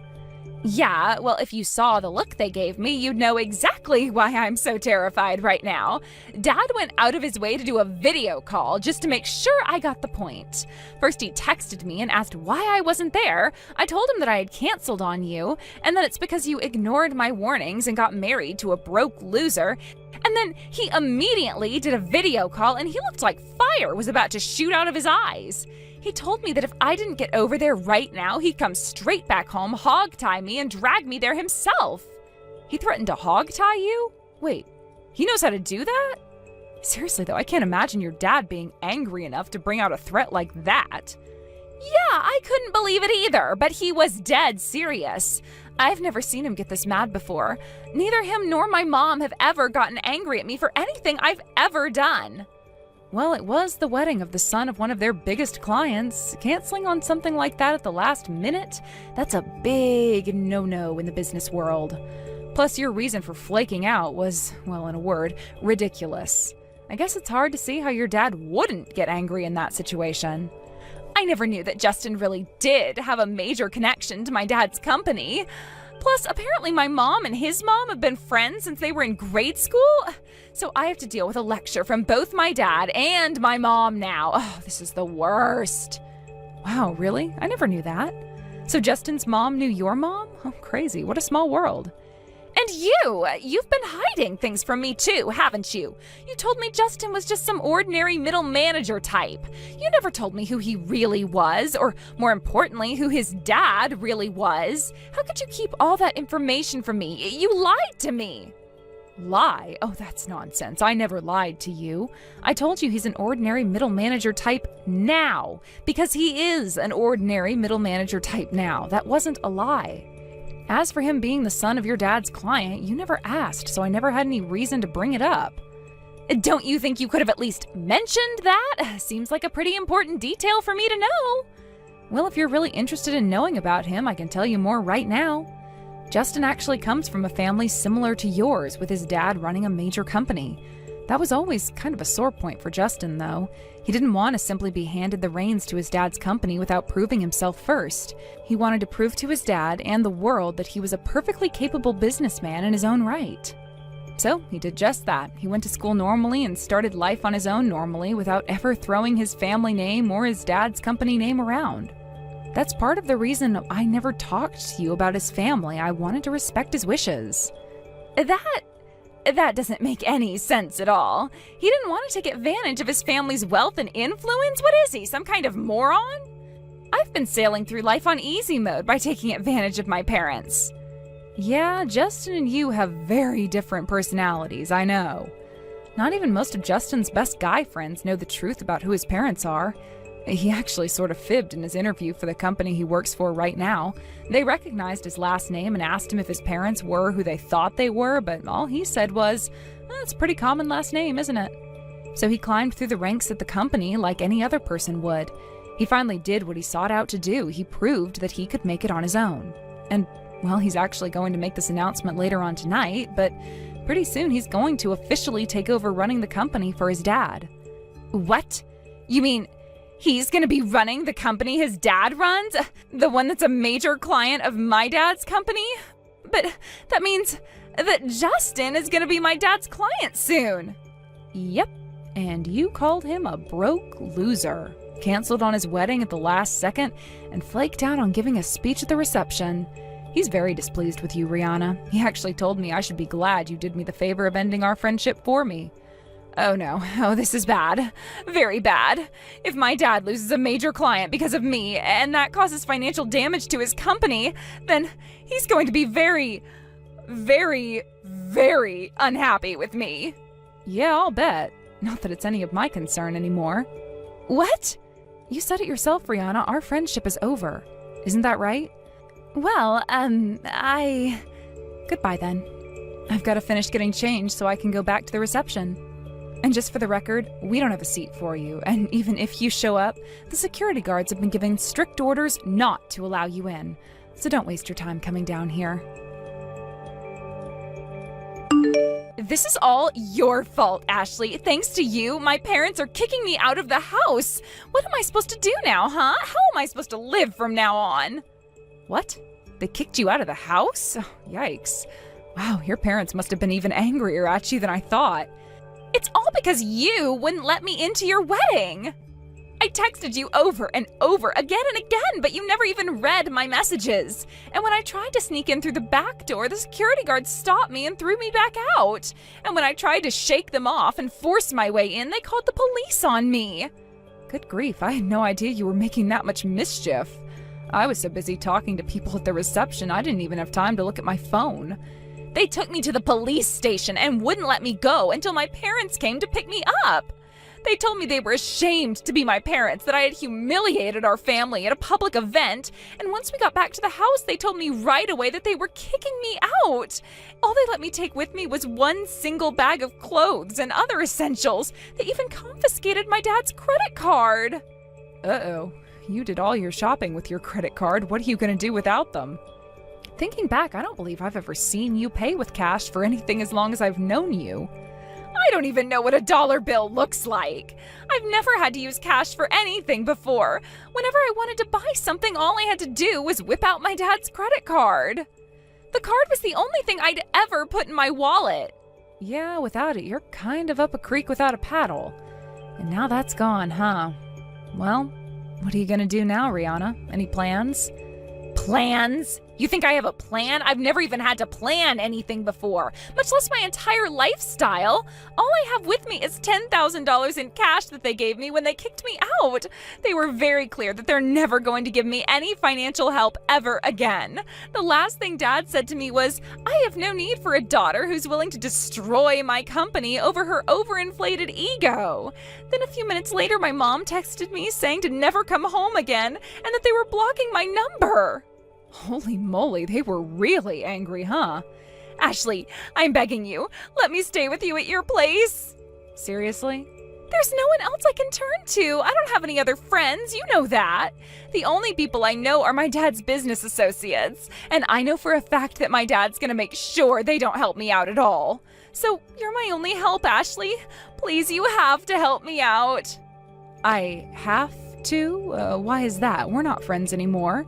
Yeah, well, if you saw the look they gave me, you'd know exactly why I'm so terrified right now. Dad went out of his way to do a video call just to make sure I got the point. First, he texted me and asked why I wasn't there. I told him that I had canceled on you, and that it's because you ignored my warnings and got married to a broke loser. And then he immediately did a video call, and he looked like fire was about to shoot out of his eyes. He told me that if I didn't get over there right now, he'd come straight back home, hog-tie me, and drag me there himself. He threatened to hog-tie you? Wait, he knows how to do that? Seriously though, I can't imagine your dad being angry enough to bring out a threat like that. Yeah, I couldn't believe it either, but he was dead serious. I've never seen him get this mad before. Neither him nor my mom have ever gotten angry at me for anything I've ever done. Well, it was the wedding of the son of one of their biggest clients. Canceling on something like that at the last minute? That's a big no-no in the business world. Plus, your reason for flaking out was, well, in a word, ridiculous. I guess it's hard to see how your dad wouldn't get angry in that situation. I never knew that Justin really did have a major connection to my dad's company. Plus, apparently my mom and his mom have been friends since they were in grade school. So I have to deal with a lecture from both my dad and my mom now. Oh, this is the worst. Wow, really? I never knew that. So Justin's mom knew your mom? Oh, crazy. What a small world. And you've been hiding things from me too, haven't you? You told me Justin was just some ordinary middle manager type. You never told me who he really was, or more importantly, who his dad really was. How could you keep all that information from me? You lied to me. Lie? Oh, that's nonsense. I never lied to you. I told you he's an ordinary middle manager type now, because he is an ordinary middle manager type now. That wasn't a lie. As for him being the son of your dad's client, you never asked, so I never had any reason to bring it up. Don't you think you could have at least mentioned that? Seems like a pretty important detail for me to know. Well, if you're really interested in knowing about him, I can tell you more right now. Justin actually comes from a family similar to yours, with his dad running a major company. That was always kind of a sore point for Justin, though. He didn't want to simply be handed the reins to his dad's company without proving himself first. He wanted to prove to his dad and the world that he was a perfectly capable businessman in his own right. So he did just that. He went to school normally and started life on his own normally without ever throwing his family name or his dad's company name around. That's part of the reason I never talked to you about his family. I wanted to respect his wishes. That doesn't make any sense at all. He didn't want to take advantage of his family's wealth and influence? What is he, some kind of moron? I've been sailing through life on easy mode by taking advantage of my parents. Yeah, Justin and you have very different personalities, I know. Not even most of Justin's best guy friends know the truth about who his parents are. He actually sort of fibbed in his interview for the company he works for right now. They recognized his last name and asked him if his parents were who they thought they were, but all he said was, "That's a pretty common last name, isn't it?" So he climbed through the ranks at the company like any other person would. He finally did what he sought out to do. He proved that he could make it on his own. And, well, he's actually going to make this announcement later on tonight, but pretty soon he's going to officially take over running the company for his dad. What? You mean he's going to be running the company his dad runs? The one that's a major client of my dad's company? But that means that Justin is going to be my dad's client soon. Yep, and you called him a broke loser. Canceled on his wedding at the last second and flaked out on giving a speech at the reception. He's very displeased with you, Rihanna. He actually told me I should be glad you did me the favor of ending our friendship for me. Oh no, oh this is bad. Very bad. If my dad loses a major client because of me, and that causes financial damage to his company, then he's going to be very, very, very unhappy with me. Yeah, I'll bet. Not that it's any of my concern anymore. What? You said it yourself, Rihanna. Our friendship is over. Isn't that right? Well, Goodbye then. I've got to finish getting changed so I can go back to the reception. And just for the record, we don't have a seat for you, and even if you show up, the security guards have been given strict orders not to allow you in. So don't waste your time coming down here. This is all your fault, Ashley. Thanks to you, my parents are kicking me out of the house. What am I supposed to do now, huh? How am I supposed to live from now on? What? They kicked you out of the house? Oh, yikes. Wow, your parents must have been even angrier at you than I thought. It's all because you wouldn't let me into your wedding. I texted you over and over again and again, but you never even read my messages. And when I tried to sneak in through the back door, the security guards stopped me and threw me back out. And when I tried to shake them off and force my way in, they called the police on me. Good grief, I had no idea you were making that much mischief. I was so busy talking to people at the reception, I didn't even have time to look at my phone. They took me to the police station and wouldn't let me go until my parents came to pick me up. They told me they were ashamed to be my parents, that I had humiliated our family at a public event, and once we got back to the house, they told me right away that they were kicking me out. All they let me take with me was one single bag of clothes and other essentials. They even confiscated my dad's credit card. Uh-oh, you did all your shopping with your credit card. What are you going to do without them? Thinking back, I don't believe I've ever seen you pay with cash for anything as long as I've known you. I don't even know what a dollar bill looks like. I've never had to use cash for anything before. Whenever I wanted to buy something, all I had to do was whip out my dad's credit card. The card was the only thing I'd ever put in my wallet. Yeah, without it, you're kind of up a creek without a paddle. And now that's gone, huh? Well, what are you gonna do now, Rihanna? Any plans? Plans? You think I have a plan? I've never even had to plan anything before, much less my entire lifestyle. All I have with me is $10,000 in cash that they gave me when they kicked me out. They were very clear that they're never going to give me any financial help ever again. The last thing Dad said to me was, I have no need for a daughter who's willing to destroy my company over her overinflated ego. Then a few minutes later, my mom texted me saying to never come home again and that they were blocking my number. Holy moly, they were really angry, huh? Ashley, I'm begging you, let me stay with you at your place. Seriously? There's no one else I can turn to. I don't have any other friends, you know that. The only people I know are my dad's business associates, and I know for a fact that my dad's gonna make sure they don't help me out at all. So you're my only help, Ashley. Please, you have to help me out. I have to? Why is that? We're not friends anymore.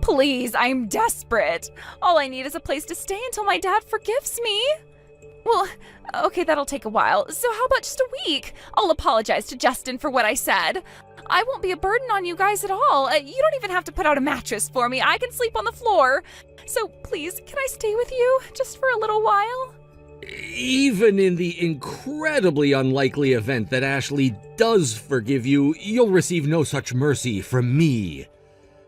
Please, I'm desperate. All I need is a place to stay until my dad forgives me. Well, okay, that'll take a while. So how about just a week? I'll apologize to Justin for what I said. I won't be a burden on you guys at all. You don't even have to put out a mattress for me. I can sleep on the floor. So please, can I stay with you just for a little while? Even in the incredibly unlikely event that Ashley does forgive you, you'll receive no such mercy from me.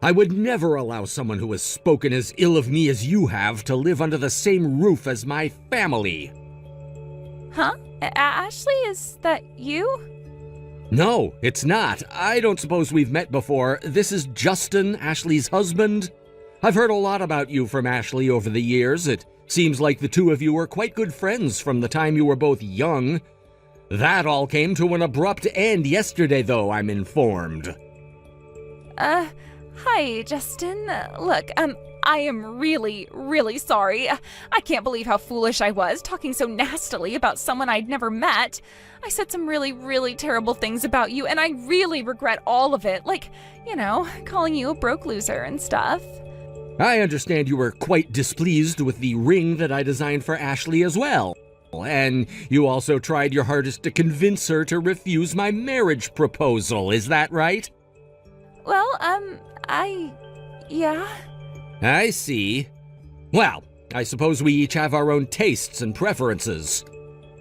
I would never allow someone who has spoken as ill of me as you have to live under the same roof as my family. Huh? Ashley, is that you? No, it's not. I don't suppose we've met before. This is Justin, Ashley's husband. I've heard a lot about you from Ashley over the years. It seems like the two of you were quite good friends from the time you were both young. That all came to an abrupt end yesterday, though, I'm informed. Hi, Justin. Look, I am really, really sorry. I can't believe how foolish I was, talking so nastily about someone I'd never met. I said some really, really terrible things about you, and I really regret all of it. Like, you know, calling you a broke loser and stuff. I understand you were quite displeased with the ring that I designed for Ashley as well. And you also tried your hardest to convince her to refuse my marriage proposal, is that right? Well, yeah. I see. Well, I suppose we each have our own tastes and preferences.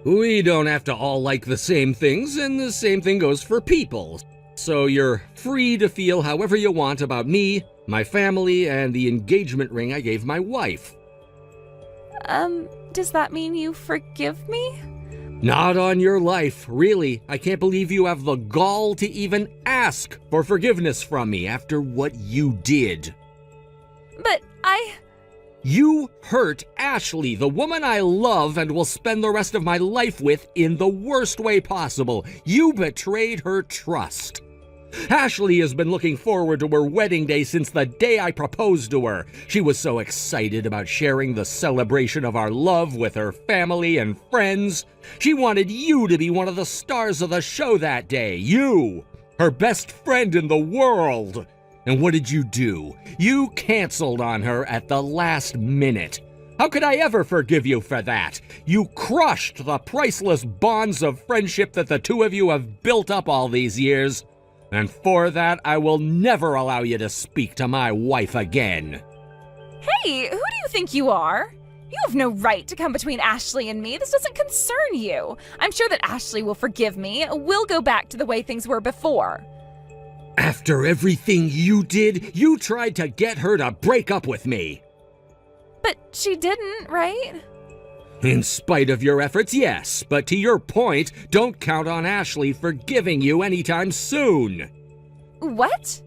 We don't have to all like the same things, and the same thing goes for people. So you're free to feel however you want about me, my family, and the engagement ring I gave my wife. Does that mean you forgive me? Not on your life, really. I can't believe you have the gall to even ask for forgiveness from me after what you did. But You hurt Ashley, the woman I love and will spend the rest of my life with, in the worst way possible. You betrayed her trust. Ashley has been looking forward to her wedding day since the day I proposed to her. She was so excited about sharing the celebration of our love with her family and friends. She wanted you to be one of the stars of the show that day. You, her best friend in the world. And what did you do? You canceled on her at the last minute. How could I ever forgive you for that? You crushed the priceless bonds of friendship that the two of you have built up all these years. And for that, I will never allow you to speak to my wife again. Hey, who do you think you are? You have no right to come between Ashley and me. This doesn't concern you. I'm sure that Ashley will forgive me. We'll go back to the way things were before. After everything you did, you tried to get her to break up with me. But she didn't, right? In spite of your efforts, yes, but to your point, don't count on Ashley forgiving you anytime soon. What?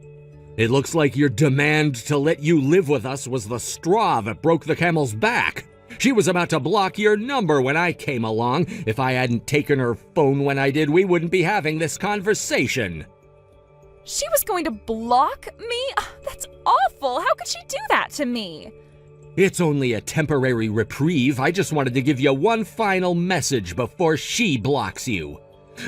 It looks like your demand to let you live with us was the straw that broke the camel's back. She was about to block your number when I came along. If I hadn't taken her phone when I did, we wouldn't be having this conversation. She was going to block me? That's awful. How could she do that to me? It's only a temporary reprieve. I just wanted to give you one final message before she blocks you.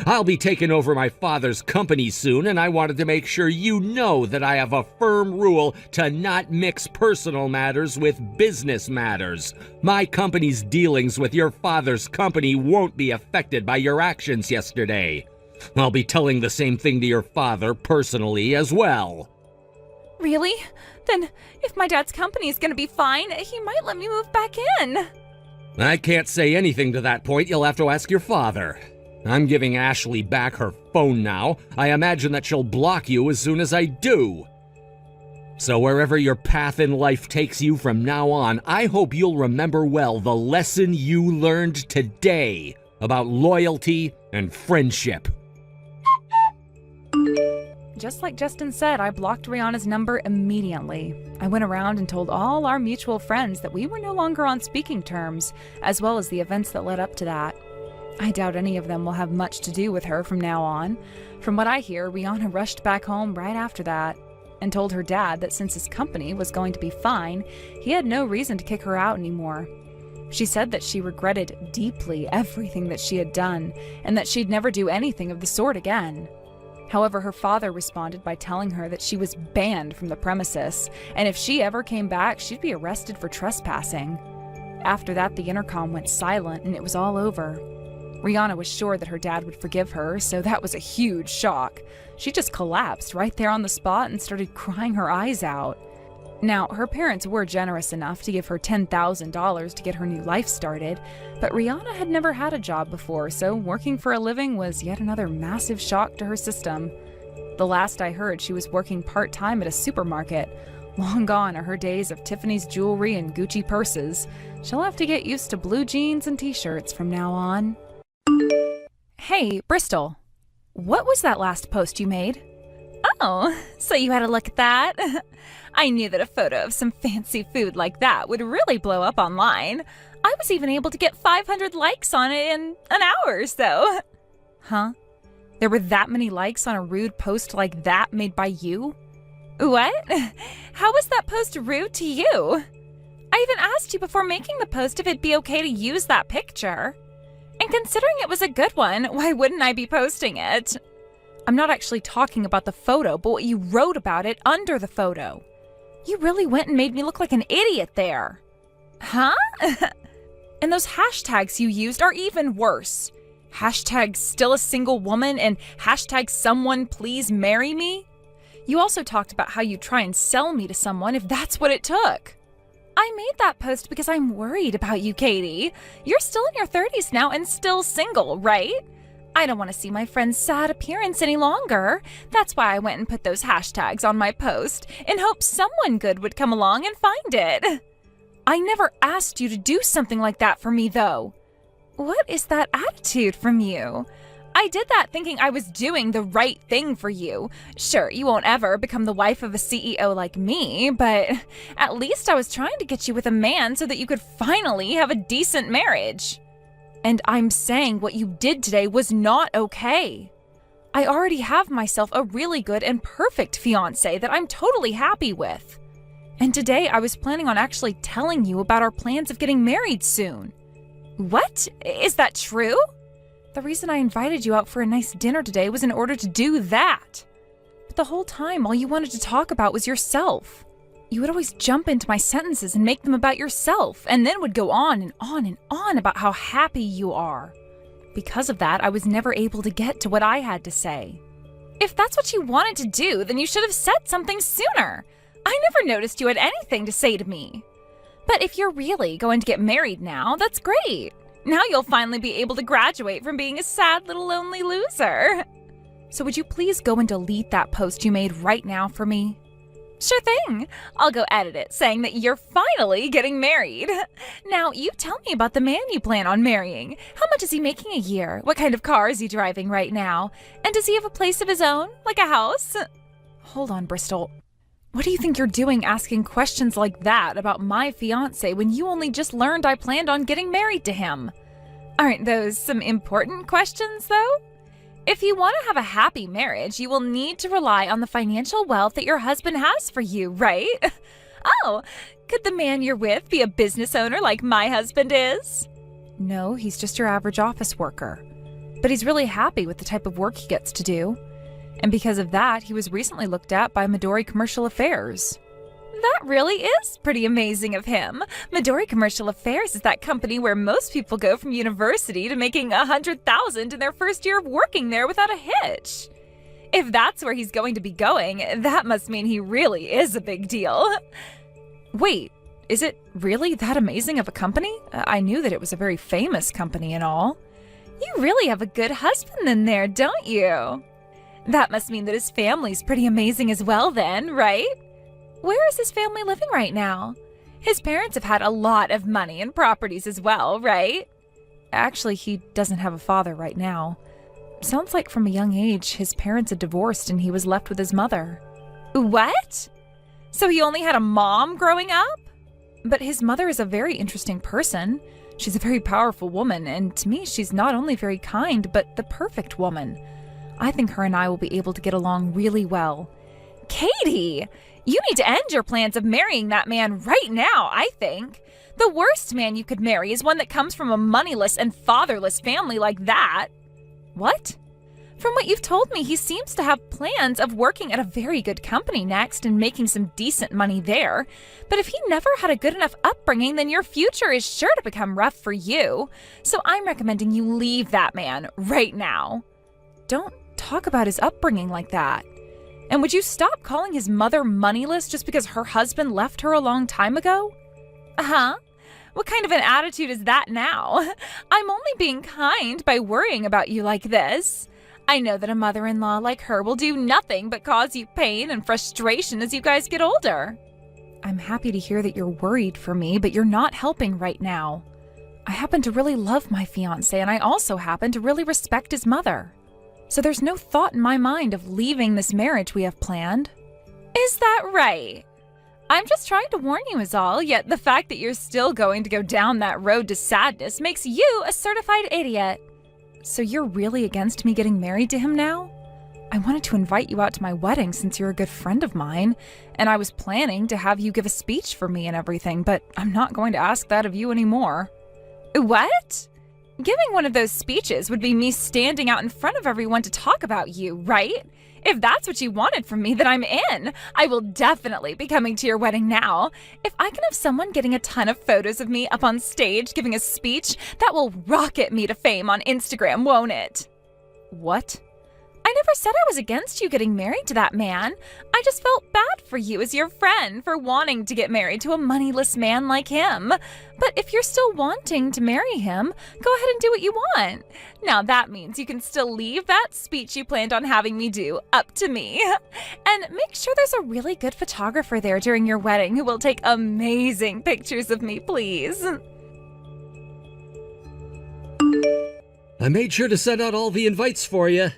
I'll be taking over my father's company soon, and I wanted to make sure you know that I have a firm rule to not mix personal matters with business matters. My company's dealings with your father's company won't be affected by your actions yesterday. I'll be telling the same thing to your father personally as well. Really? Then if my dad's company is going to be fine, he might let me move back in. I can't say anything to that point. You'll have to ask your father. I'm giving Ashley back her phone now. I imagine that she'll block you as soon as I do. So wherever your path in life takes you from now on, I hope you'll remember well the lesson you learned today about loyalty and friendship. Just like Justin said, I blocked Rihanna's number immediately. I went around and told all our mutual friends that we were no longer on speaking terms, as well as the events that led up to that. I doubt any of them will have much to do with her from now on. From what I hear, Rihanna rushed back home right after that and told her dad that since his company was going to be fine, he had no reason to kick her out anymore. She said that she regretted deeply everything that she had done and that she'd never do anything of the sort again. However, her father responded by telling her that she was banned from the premises, and if she ever came back, she'd be arrested for trespassing. After that, the intercom went silent and it was all over. Rihanna was sure that her dad would forgive her, so that was a huge shock. She just collapsed right there on the spot and started crying her eyes out. Now, her parents were generous enough to give her $10,000 to get her new life started, but Rihanna had never had a job before, so working for a living was yet another massive shock to her system. The last I heard, she was working part-time at a supermarket. Long gone are her days of Tiffany's jewelry and Gucci purses. She'll have to get used to blue jeans and t-shirts from now on. Hey, Bristol. What was that last post you made? Oh, so you had a look at that? I knew that a photo of some fancy food like that would really blow up online. I was even able to get 500 likes on it in an hour or so. Huh? There were that many likes on a rude post like that made by you? What? How was that post rude to you? I even asked you before making the post if it'd be okay to use that picture. And considering it was a good one, why wouldn't I be posting it? I'm not actually talking about the photo, but what you wrote about it under the photo. You really went and made me look like an idiot there. Huh? And those hashtags you used are even worse. Hashtag still a single woman and hashtag someone please marry me. You also talked about how you try and sell me to someone if that's what it took. I made that post because I'm worried about you, Katie. You're still in your 30s now and still single, right? I don't want to see my friend's sad appearance any longer. That's why I went and put those hashtags on my post in hopes someone good would come along and find it. I never asked you to do something like that for me, though. What is that attitude from you? I did that thinking I was doing the right thing for you. Sure, you won't ever become the wife of a CEO like me, but at least I was trying to get you with a man so that you could finally have a decent marriage. And I'm saying what you did today was not okay. I already have myself a really good and perfect fiancé that I'm totally happy with. And today I was planning on actually telling you about our plans of getting married soon. What? Is that true? The reason I invited you out for a nice dinner today was in order to do that. But the whole time, all you wanted to talk about was yourself. You would always jump into my sentences and make them about yourself, and then would go on and on and on about how happy you are. Because of that, I was never able to get to what I had to say. If that's what you wanted to do, then you should have said something sooner. I never noticed you had anything to say to me. But if you're really going to get married now, that's great. Now you'll finally be able to graduate from being a sad little lonely loser. So would you please go and delete that post you made right now for me? Sure thing. I'll go edit it saying that you're finally getting married. Now, you tell me about the man you plan on marrying. How much is he making a year? What kind of car is he driving right now? And does he have a place of his own, like a house? Hold on, Bristol. What do you think you're doing asking questions like that about my fiancé when you only just learned I planned on getting married to him? Aren't those some important questions, though? If you want to have a happy marriage, you will need to rely on the financial wealth that your husband has for you, right? Oh, could the man you're with be a business owner like my husband is? No, he's just your average office worker. But he's really happy with the type of work he gets to do. And because of that, he was recently looked at by Midori Commercial Affairs. That really is pretty amazing of him. Midori Commercial Affairs is that company where most people go from university to making $100,000 in their first year of working there without a hitch. If that's where he's going to be going, that must mean he really is a big deal. Wait, is it really that amazing of a company? I knew that it was a very famous company and all. You really have a good husband in there, don't you? That must mean that his family's pretty amazing as well then, right? Where is his family living right now? His parents have had a lot of money and properties as well, right? Actually, he doesn't have a father right now. Sounds like from a young age, his parents had divorced and he was left with his mother. What? So he only had a mom growing up? But his mother is a very interesting person. She's a very powerful woman, and to me, she's not only very kind, but the perfect woman. I think her and I will be able to get along really well. Katie! You need to end your plans of marrying that man right now, I think. The worst man you could marry is one that comes from a moneyless and fatherless family like that. What? From what you've told me, he seems to have plans of working at a very good company next and making some decent money there. But if he never had a good enough upbringing, then your future is sure to become rough for you. So I'm recommending you leave that man right now. Don't talk about his upbringing like that. And would you stop calling his mother moneyless just because her husband left her a long time ago? Uh-huh. What kind of an attitude is that now? I'm only being kind by worrying about you like this. I know that a mother-in-law like her will do nothing but cause you pain and frustration as you guys get older. I'm happy to hear that you're worried for me, but you're not helping right now. I happen to really love my fiancé, and I also happen to really respect his mother. So there's no thought in my mind of leaving this marriage we have planned. Is that right? I'm just trying to warn you is all, yet the fact that you're still going to go down that road to sadness makes you a certified idiot. So you're really against me getting married to him now? I wanted to invite you out to my wedding since you're a good friend of mine, and I was planning to have you give a speech for me and everything, but I'm not going to ask that of you anymore. What? Giving one of those speeches would be me standing out in front of everyone to talk about you, right? If that's what you wanted from me, then I'm in. I will definitely be coming to your wedding now. If I can have someone getting a ton of photos of me up on stage giving a speech, that will rocket me to fame on Instagram, won't it? What? I never said I was against you getting married to that man. I just felt bad for you as your friend for wanting to get married to a moneyless man like him. But if you're still wanting to marry him, go ahead and do what you want. Now that means you can still leave that speech you planned on having me do up to me. And make sure there's a really good photographer there during your wedding who will take amazing pictures of me, please. I made sure to send out all the invites for you.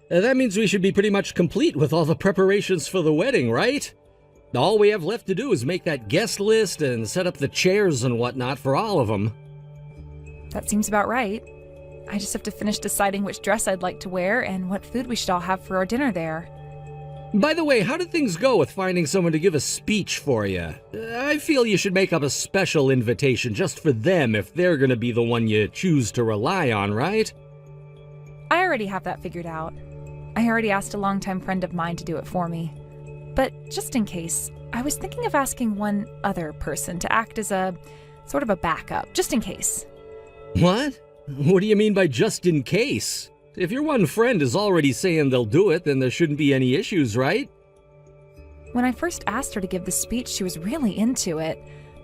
That means we should be pretty much complete with all the preparations for the wedding, right? All we have left to do is make that guest list and set up the chairs and whatnot for all of them. That seems about right. I just have to finish deciding which dress I'd like to wear and what food we should all have for our dinner there. By the way, how did things go with finding someone to give a speech for you? I feel you should make up a special invitation just for them if they're going to be the one you choose to rely on, right? I already have that figured out. I already asked a longtime friend of mine to do it for me. But just in case, I was thinking of asking one other person to act as a sort of a backup, just in case. What? What do you mean by just in case? If your one friend is already saying they'll do it, then there shouldn't be any issues, right? When I first asked her to give the speech, she was really into it.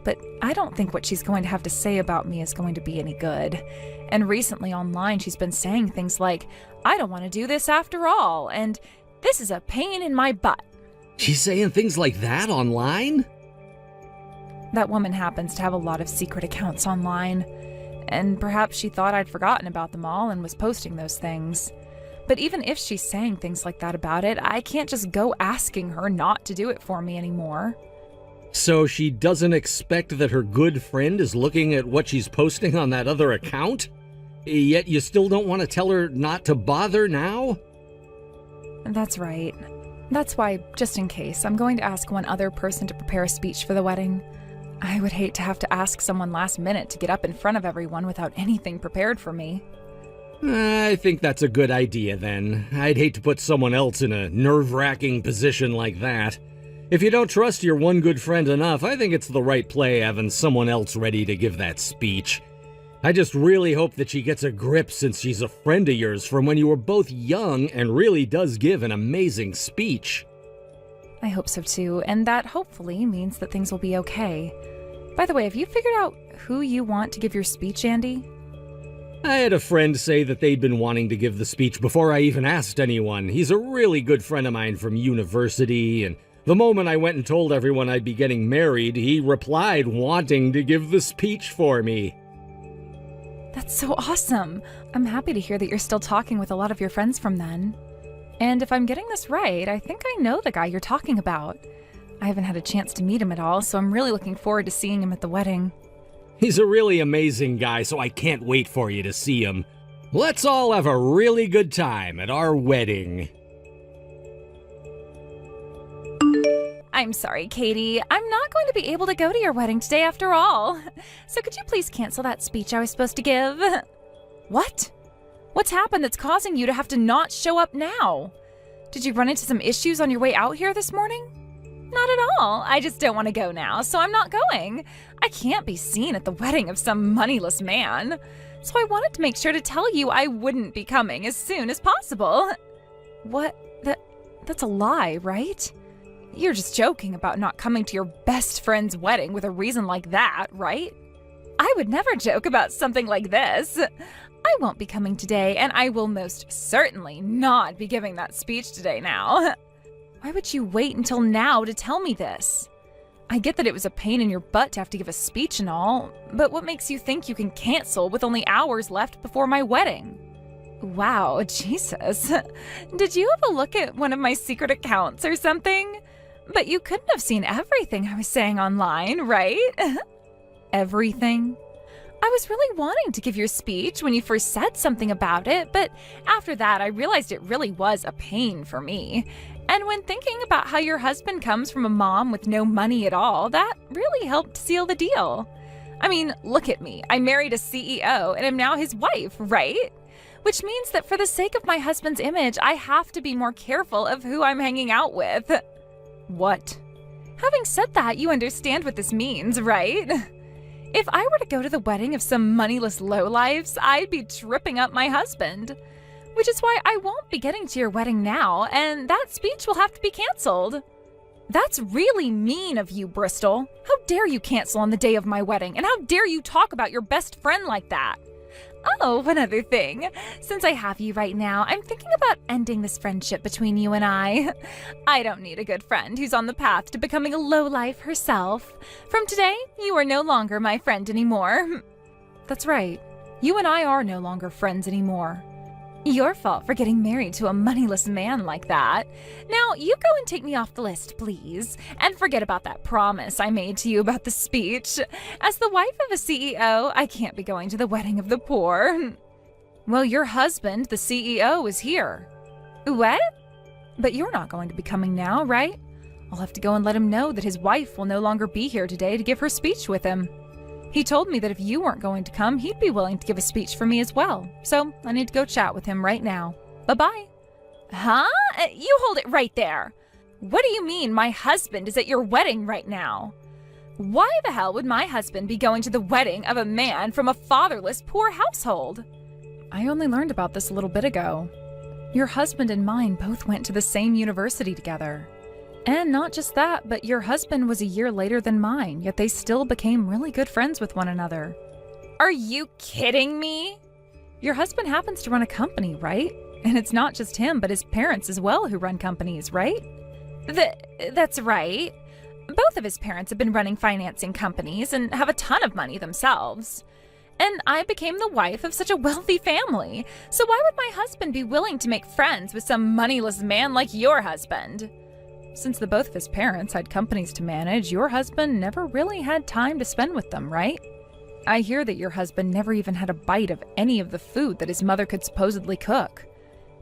but I don't think what she's going to have to say about me is going to be any good. And recently online, she's been saying things like, I don't want to do this after all, and this is a pain in my butt. She's saying things like that online? That woman happens to have a lot of secret accounts online, and perhaps she thought I'd forgotten about them all and was posting those things. But even if she's saying things like that about it, I can't just go asking her not to do it for me anymore. So she doesn't expect that her good friend is looking at what she's posting on that other account? Yet you still don't want to tell her not to bother now? That's right. That's why, just in case, I'm going to ask one other person to prepare a speech for the wedding. I would hate to have to ask someone last minute to get up in front of everyone without anything prepared for me. I think that's a good idea then. I'd hate to put someone else in a nerve-wracking position like that. If you don't trust your one good friend enough, I think it's the right play having someone else ready to give that speech. I just really hope that she gets a grip since she's a friend of yours from when you were both young and really does give an amazing speech. I hope so too, and that hopefully means that things will be okay. By the way, have you figured out who you want to give your speech, Andy? I had a friend say that they'd been wanting to give the speech before I even asked anyone. He's a really good friend of mine from university, and the moment I went and told everyone I'd be getting married, he replied wanting to give the speech for me. That's so awesome. I'm happy to hear that you're still talking with a lot of your friends from then. And if I'm getting this right, I think I know the guy you're talking about. I haven't had a chance to meet him at all, so I'm really looking forward to seeing him at the wedding. He's a really amazing guy, so I can't wait for you to see him. Let's all have a really good time at our wedding. I'm sorry, Katie. I'm not going to be able to go to your wedding today after all. So could you please cancel that speech I was supposed to give? What? What's happened that's causing you to have to not show up now? Did you run into some issues on your way out here this morning? Not at all. I just don't want to go now, so I'm not going. I can't be seen at the wedding of some moneyless man. So I wanted to make sure to tell you I wouldn't be coming as soon as possible. What? That's a lie, right? You're just joking about not coming to your best friend's wedding with a reason like that, right? I would never joke about something like this. I won't be coming today, and I will most certainly not be giving that speech today now. Why would you wait until now to tell me this? I get that it was a pain in your butt to have to give a speech and all, but what makes you think you can cancel with only hours left before my wedding? Wow, Jesus. Did you have a look at one of my secret accounts or something? But you couldn't have seen everything I was saying online, right? Everything? I was really wanting to give your speech when you first said something about it, but after that I realized it really was a pain for me. And when thinking about how your husband comes from a mom with no money at all, that really helped seal the deal. I mean, look at me. I married a CEO and am now his wife, right? Which means that for the sake of my husband's image, I have to be more careful of who I'm hanging out with. What? Having said that, you understand what this means, right? If I were to go to the wedding of some moneyless lowlifes, I'd be tripping up my husband. Which is why I won't be getting to your wedding now, and that speech will have to be canceled. That's really mean of you, Bristol. How dare you cancel on the day of my wedding, and how dare you talk about your best friend like that? Oh, one other thing. Since I have you right now, I'm thinking about ending this friendship between you and I. I don't need a good friend who's on the path to becoming a lowlife herself. From today, you are no longer my friend anymore. That's right. You and I are no longer friends anymore. Your fault for getting married to a moneyless man like that. Now, you go and take me off the list, please. And forget about that promise I made to you about the speech. As the wife of a CEO, I can't be going to the wedding of the poor. Well, your husband, the CEO, is here. What? But you're not going to be coming now, right? I'll have to go and let him know that his wife will no longer be here today to give her speech with him. He told me that if you weren't going to come, he'd be willing to give a speech for me as well. So I need to go chat with him right now. Bye-bye. Huh? You hold it right there. What do you mean my husband is at your wedding right now? Why the hell would my husband be going to the wedding of a man from a fatherless, poor household? I only learned about this a little bit ago. Your husband and mine both went to the same university together. And not just that, but your husband was a year later than mine, yet they still became really good friends with one another. Are you kidding me? Your husband happens to run a company, right? And it's not just him, but his parents as well who run companies, right? That's right. Both of his parents have been running financing companies and have a ton of money themselves. And I became the wife of such a wealthy family. So why would my husband be willing to make friends with some moneyless man like your husband? Since the both of his parents had companies to manage, your husband never really had time to spend with them, right? I hear that your husband never even had a bite of any of the food that his mother could supposedly cook.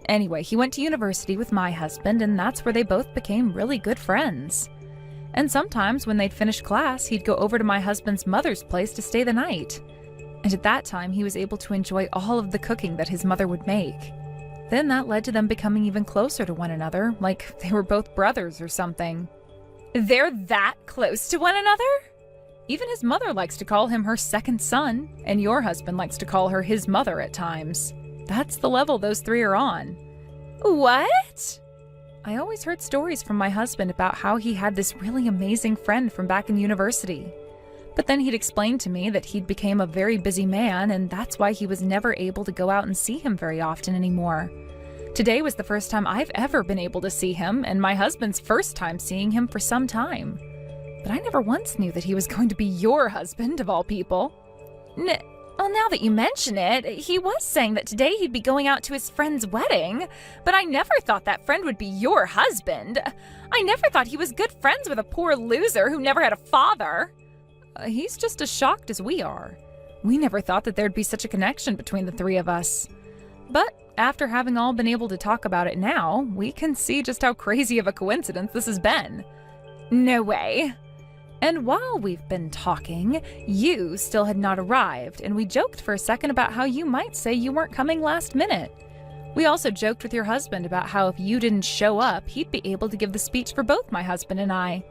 Anyway, he went to university with my husband, and that's where they both became really good friends. And sometimes when they'd finish class, he'd go over to my husband's mother's place to stay the night. And at that time, he was able to enjoy all of the cooking that his mother would make. Then that led to them becoming even closer to one another, like they were both brothers or something. They're that close to one another? Even his mother likes to call him her second son, and your husband likes to call her his mother at times. That's the level those three are on. What? I always heard stories from my husband about how he had this really amazing friend from back in university. But then he'd explain to me that he'd became a very busy man, and that's why he was never able to go out and see him very often anymore. Today was the first time I've ever been able to see him, and my husband's first time seeing him for some time. But I never once knew that he was going to be your husband, of all people. Well, now that you mention it, he was saying that today he'd be going out to his friend's wedding, but I never thought that friend would be your husband. I never thought he was good friends with a poor loser who never had a father. He's just as shocked as we are. We never thought that there'd be such a connection between the three of us. But after having all been able to talk about it now, we can see just how crazy of a coincidence this has been. No way. And while we've been talking, you still had not arrived, and we joked for a second about how you might say you weren't coming last minute. We also joked with your husband about how if you didn't show up, he'd be able to give the speech for both my husband and I.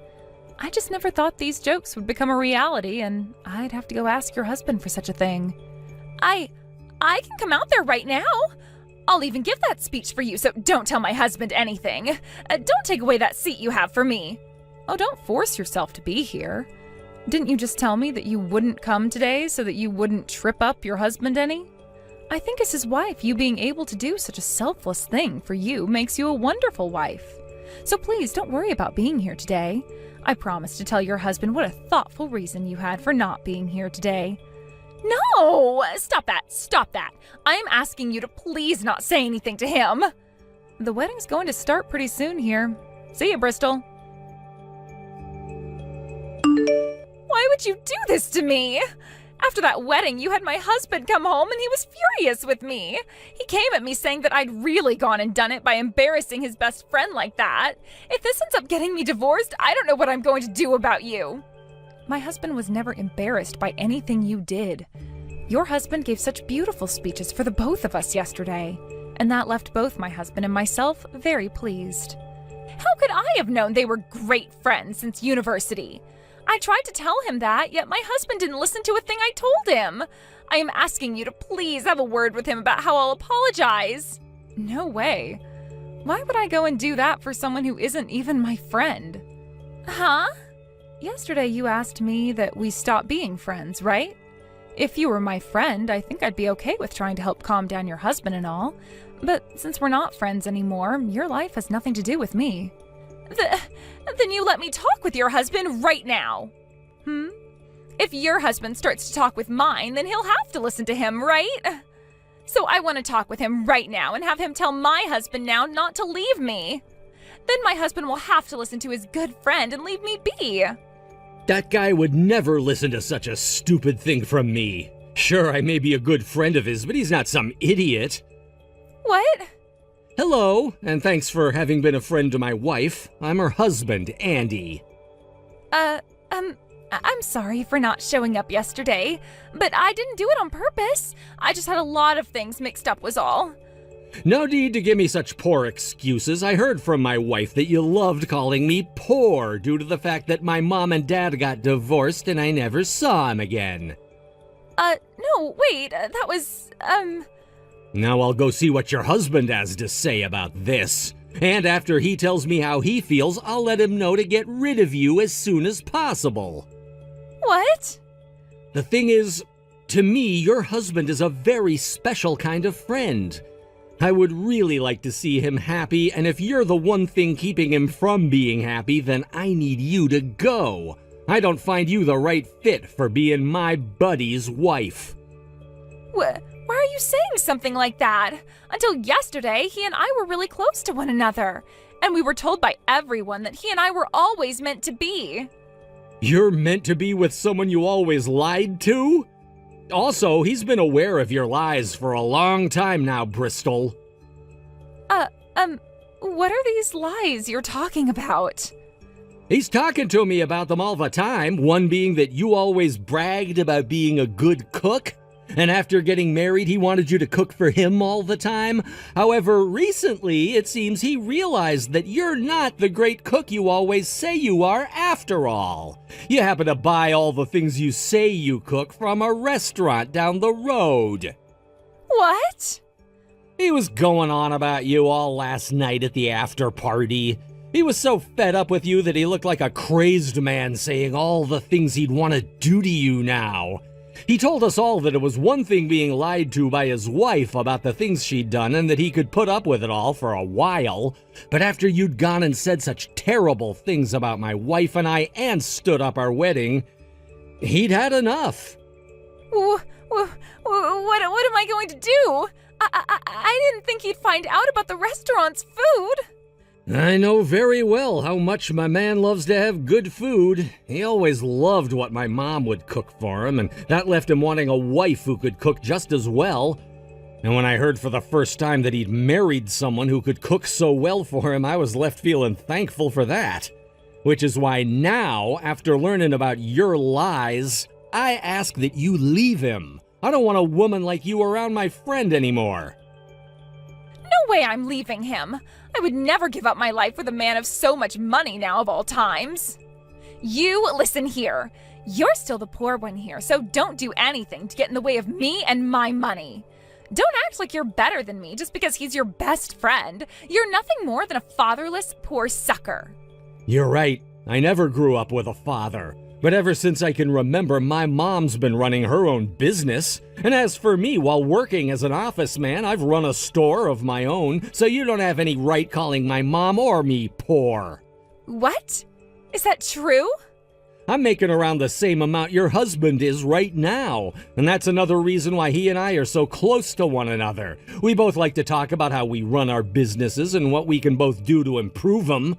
I just never thought these jokes would become a reality, and I'd have to go ask your husband for such a thing. I can come out there right now. I'll even give that speech for you, so don't tell my husband anything. Don't take away that seat you have for me. Oh, don't force yourself to be here. Didn't you just tell me that you wouldn't come today so that you wouldn't trip up your husband any? I think as his wife, you being able to do such a selfless thing for you makes you a wonderful wife. So please don't worry about being here today. I promise to tell your husband what a thoughtful reason you had for not being here today. No! Stop that! I am asking you to please not say anything to him. The wedding's going to start pretty soon here. See ya, Bristol. Why would you do this to me? After that wedding, you had my husband come home and he was furious with me. He came at me saying that I'd really gone and done it by embarrassing his best friend like that. If this ends up getting me divorced, I don't know what I'm going to do about you. My husband was never embarrassed by anything you did. Your husband gave such beautiful speeches for the both of us yesterday, and that left both my husband and myself very pleased. How could I have known they were great friends since university? I tried to tell him that, yet my husband didn't listen to a thing I told him. I am asking you to please have a word with him about how I'll apologize. No way. Why would I go and do that for someone who isn't even my friend? Huh? Yesterday you asked me that we stop being friends, right? If you were my friend, I think I'd be okay with trying to help calm down your husband and all. But since we're not friends anymore, your life has nothing to do with me. Then you let me talk with your husband right now. If your husband starts to talk with mine, then he'll have to listen to him, right? So I want to talk with him right now and have him tell my husband now not to leave me. Then my husband will have to listen to his good friend and leave me be. That guy would never listen to such a stupid thing from me. Sure, I may be a good friend of his, but he's not some idiot. What? Hello, and thanks for having been a friend to my wife. I'm her husband, Andy. I'm sorry for not showing up yesterday, but I didn't do it on purpose. I just had a lot of things mixed up was all. No need to give me such poor excuses. I heard from my wife that you loved calling me poor due to the fact that my mom and dad got divorced and I never saw him again. No, wait, that was, Now I'll go see what your husband has to say about this. And after he tells me how he feels, I'll let him know to get rid of you as soon as possible. What? The thing is, to me, your husband is a very special kind of friend. I would really like to see him happy, and if you're the one thing keeping him from being happy, then I need you to go. I don't find you the right fit for being my buddy's wife. Why are you saying something like that? Until yesterday, he and I were really close to one another, and we were told by everyone that he and I were always meant to be. You're meant to be with someone you always lied to? Also, he's been aware of your lies for a long time now, Bristol. What are these lies you're talking about? He's talking to me about them all the time, one being that you always bragged about being a good cook, and after getting married, he wanted you to cook for him all the time. However, recently, it seems he realized that you're not the great cook you always say you are after all. You happen to buy all the things you say you cook from a restaurant down the road. What? He was going on about you all last night at the after party. He was so fed up with you that he looked like a crazed man saying all the things he'd want to do to you now. He told us all that it was one thing being lied to by his wife about the things she'd done and that he could put up with it all for a while. But after you'd gone and said such terrible things about my wife and I and stood up our wedding, he'd had enough. What am I going to do? I didn't think he'd find out about the restaurant's food. I know very well how much my man loves to have good food. He always loved what my mom would cook for him, and that left him wanting a wife who could cook just as well. And when I heard for the first time that he'd married someone who could cook so well for him, I was left feeling thankful for that. Which is why now, after learning about your lies, I ask that you leave him. I don't want a woman like you around my friend anymore. No way I'm leaving him. I would never give up my life with a man of so much money now of all times. You listen here. You're still the poor one here, so don't do anything to get in the way of me and my money. Don't act like you're better than me just because he's your best friend. You're nothing more than a fatherless, poor sucker. You're right. I never grew up with a father. But ever since I can remember, my mom's been running her own business. And as for me, while working as an office man, I've run a store of my own, so you don't have any right calling my mom or me poor. What? Is that true? I'm making around the same amount your husband is right now, and that's another reason why he and I are so close to one another. We both like to talk about how we run our businesses and what we can both do to improve them.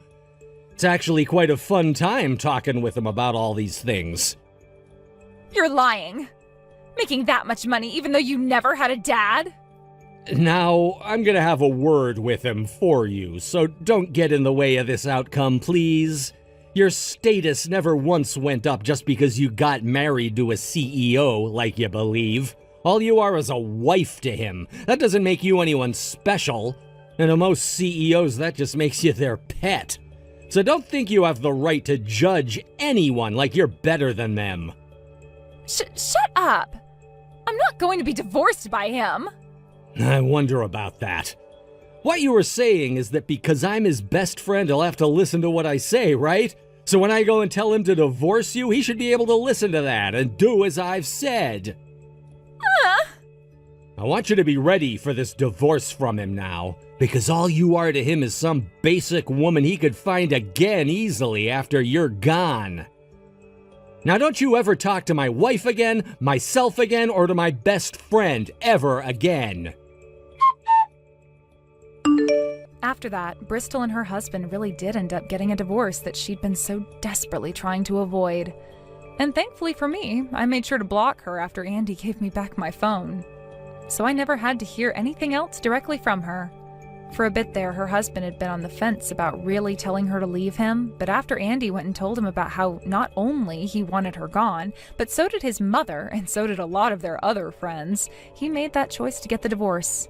It's actually quite a fun time talking with him about all these things. You're lying. Making that much money even though you never had a dad? Now, I'm gonna have a word with him for you, so don't get in the way of this outcome, please. Your status never once went up just because you got married to a CEO, like you believe. All you are is a wife to him. That doesn't make you anyone special. And to most CEOs, that just makes you their pet. So don't think you have the right to judge anyone like you're better than them. Shut up! I'm not going to be divorced by him. I wonder about that. What you were saying is that because I'm his best friend, he'll have to listen to what I say, right? So when I go and tell him to divorce you, he should be able to listen to that and do as I've said. I want you to be ready for this divorce from him now, because all you are to him is some basic woman he could find again easily after you're gone. Now don't you ever talk to my wife again, myself again, or to my best friend ever again. After that, Bristol and her husband really did end up getting a divorce that she'd been so desperately trying to avoid. And thankfully for me, I made sure to block her after Andy gave me back my phone. So I never had to hear anything else directly from her. For a bit there, her husband had been on the fence about really telling her to leave him, but after Andy went and told him about how not only he wanted her gone, but so did his mother, and so did a lot of their other friends, he made that choice to get the divorce.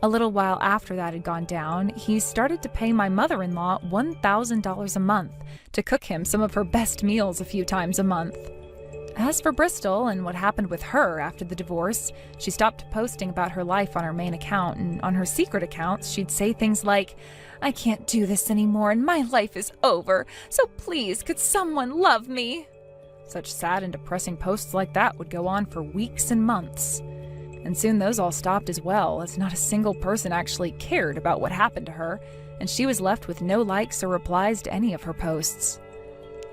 A little while after that had gone down, he started to pay my mother-in-law $1,000 a month to cook him some of her best meals a few times a month. As for Bristol and what happened with her after the divorce, she stopped posting about her life on her main account, and on her secret accounts, she'd say things like, "I can't do this anymore and my life is over, so please could someone love me?" Such sad and depressing posts like that would go on for weeks and months. And soon those all stopped as well, as not a single person actually cared about what happened to her, and she was left with no likes or replies to any of her posts.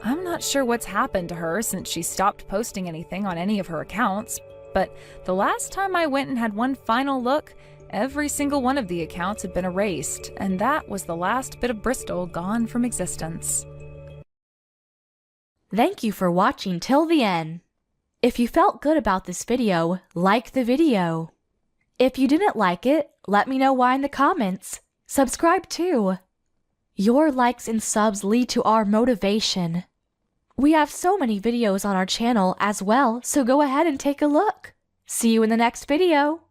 I'm not sure what's happened to her since she stopped posting anything on any of her accounts, but the last time I went and had one final look, every single one of the accounts had been erased, and that was the last bit of Bristol gone from existence. Thank you for watching till the end. If you felt good about this video, like the video. If you didn't like it, let me know why in the comments. Subscribe too. Your likes and subs lead to our motivation. We have so many videos on our channel as well, so go ahead and take a look. See you in the next video.